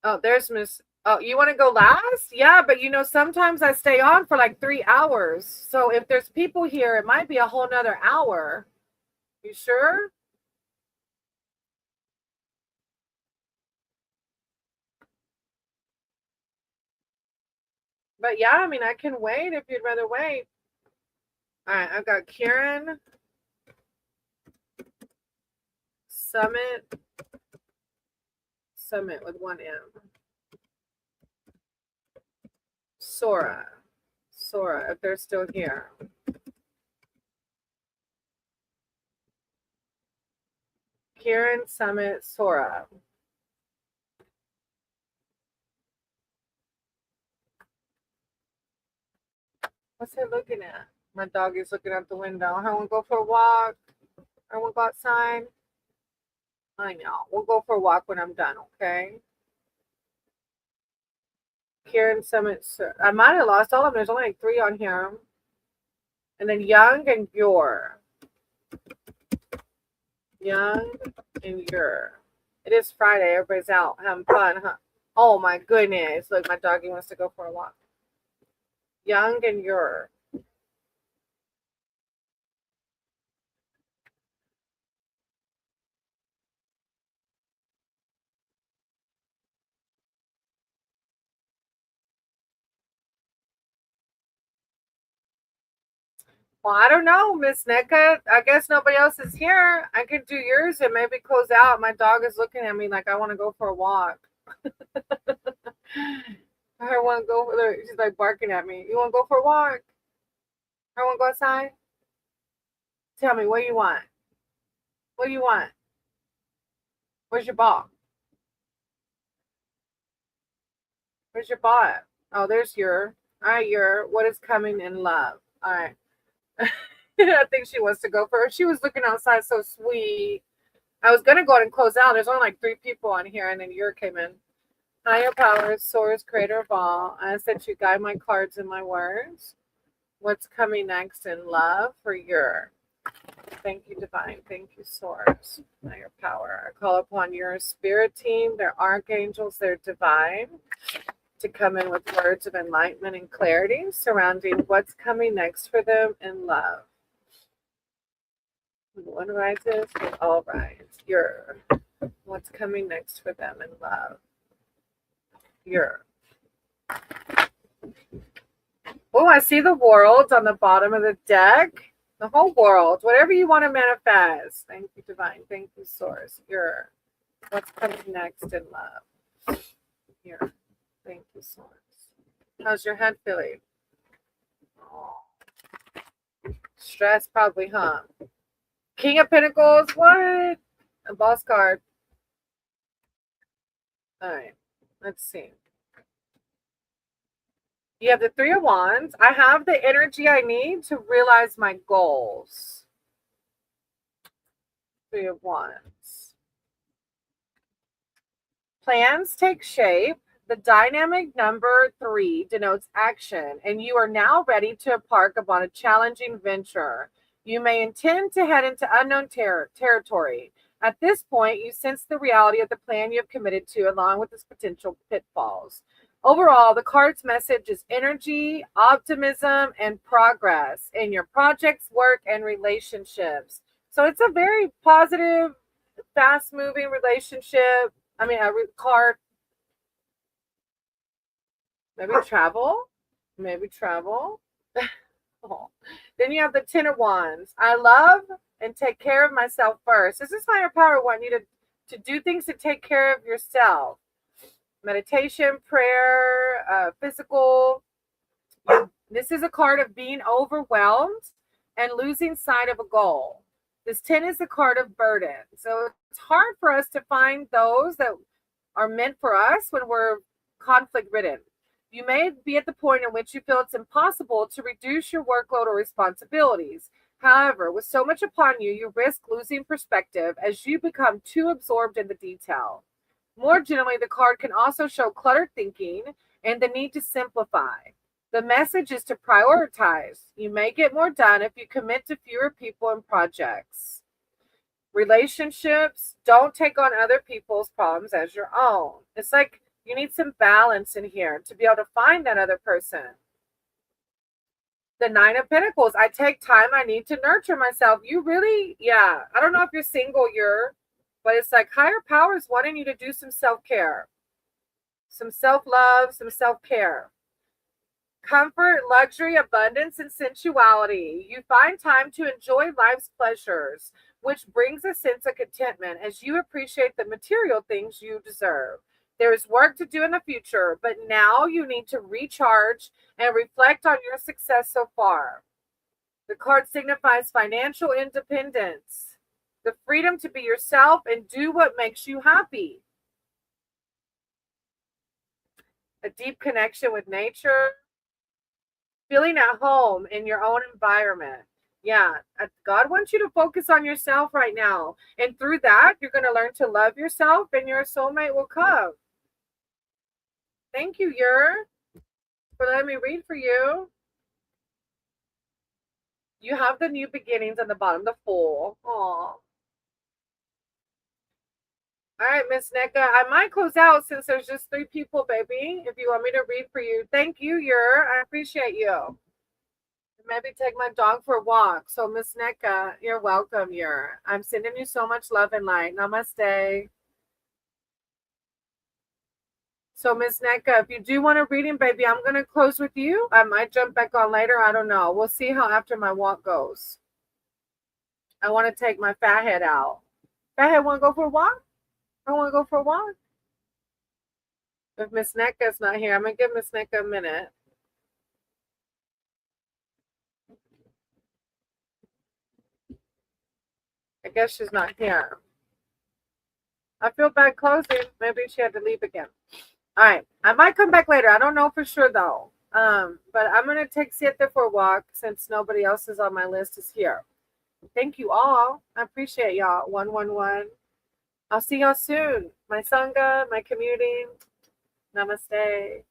Oh, there's Miss. Oh, you want to go last? Yeah, but sometimes I stay on for like 3 hours. So if there's people here, it might be a whole nother hour. You sure? But yeah, I mean, I can wait if you'd rather wait. All right, I've got Kieran, Summit, Summit with one M. Sora, if they're still here. Kieran, Summit, Sora. What's it looking at? My dog is looking out the window. I want to go for a walk. I want to go outside. I know. We'll go for a walk when I'm done, okay? Kieran, Summit. I might have lost all of them. There's only like 3 on here. And then Young and Your. Young and Your. It is Friday. Everybody's out having fun, huh? Oh my goodness. Look, my doggy wants to go for a walk. Young and Your. Well, I don't know, Miss NECA. I guess nobody else is here. I could do yours and maybe close out. My dog is looking at me like I want to go for a walk. I want to go. She's like barking at me. You want to go for a walk? I want to go outside. Tell me, what do you want? What do you want? Where's your ball? Where's your ball at? Oh, there's Your. All right, Your. What is coming in love? All right. I think she wants to go for it. She was looking outside so sweet. I was going to go ahead and close out. There's only like 3 people on here, and then Your came in. Higher powers, source, creator of all. I said you guide my cards and my words. What's coming next in love for Your? Thank you, divine. Thank you, source. Higher power. I call upon your spirit team, their archangels, their divine, to come in with words of enlightenment and clarity surrounding what's coming next for them in love. One rises, we all rise. Your. What's coming next for them in love? Your. Oh, I see the world on the bottom of the deck. The whole world. Whatever you want to manifest. Thank you, divine. Thank you, source. Your. What's coming next in love? Your. Thank you, source. How's your head feeling? Oh. Stress, probably, huh? King of Pentacles. What? A boss card. All right. Let's see. You have the 3 of Wands. I have the energy I need to realize my goals. 3 of Wands. Plans take shape. The dynamic number 3 denotes action, and you are now ready to embark upon a challenging venture. You may intend to head into unknown territory. At this point, you sense the reality of the plan you have committed to, along with its potential pitfalls. Overall, the card's message is energy, optimism, and progress in your projects, work, and relationships. So it's a very positive, fast-moving relationship. I mean, a card. Maybe travel. Oh. Then you have the 10 of Wands. I love and take care of myself first. This is higher power wanting you to do things to take care of yourself. Meditation, prayer, physical. This is a card of being overwhelmed and losing sight of a goal. This 10 is the card of burden. So it's hard for us to find those that are meant for us when we're conflict ridden. You may be at the point in which you feel it's impossible to reduce your workload or responsibilities. However, with so much upon you, you risk losing perspective as you become too absorbed in the detail. More generally, the card can also show cluttered thinking and the need to simplify. The message is to prioritize. You may get more done if you commit to fewer people and projects. Relationships, don't take on other people's problems as your own. It's like you need some balance in here to be able to find that other person. The 9 of Pentacles, I take time. I need to nurture myself. You really, I don't know if you're single, but it's like higher powers wanting you to do some self-care, some self-love, some self-care. Comfort, luxury, abundance, and sensuality. You find time to enjoy life's pleasures. which brings a sense of contentment as you appreciate the material things you deserve. There is work to do in the future, but now you need to recharge and reflect on your success so far. The card signifies financial independence, the freedom to be yourself and do what makes you happy. A deep connection with nature, feeling at home in your own environment. Yeah, God wants you to focus on yourself right now. And through that, you're going to learn to love yourself and your soulmate will come. Thank you, Yer, for letting me read for you. You have the new beginnings on the bottom, the Fool. Aww. All right, Miss Neka, I might close out since there's just 3 people, baby. If you want me to read for you, thank you, Yer. I appreciate you. Maybe take my dog for a walk. So, Miss Neka, you're welcome, Yer. I'm sending you so much love and light. Namaste. So, Miss Neka, if you do want a reading, baby, I'm going to close with you. I might jump back on later. I don't know. We'll see how after my walk goes. I want to take my fathead out. Fathead want to go for a walk? I want to go for a walk. If Miss Neka's not here, I'm going to give Miss Neka a minute. I guess she's not here. I feel bad closing. Maybe she had to leave again. All right. I might come back later. I don't know for sure, though. But I'm going to take Siete for a walk since nobody else is on my list is here. Thank you all. I appreciate y'all. 111. I'll see y'all soon. My Sangha, my community. Namaste.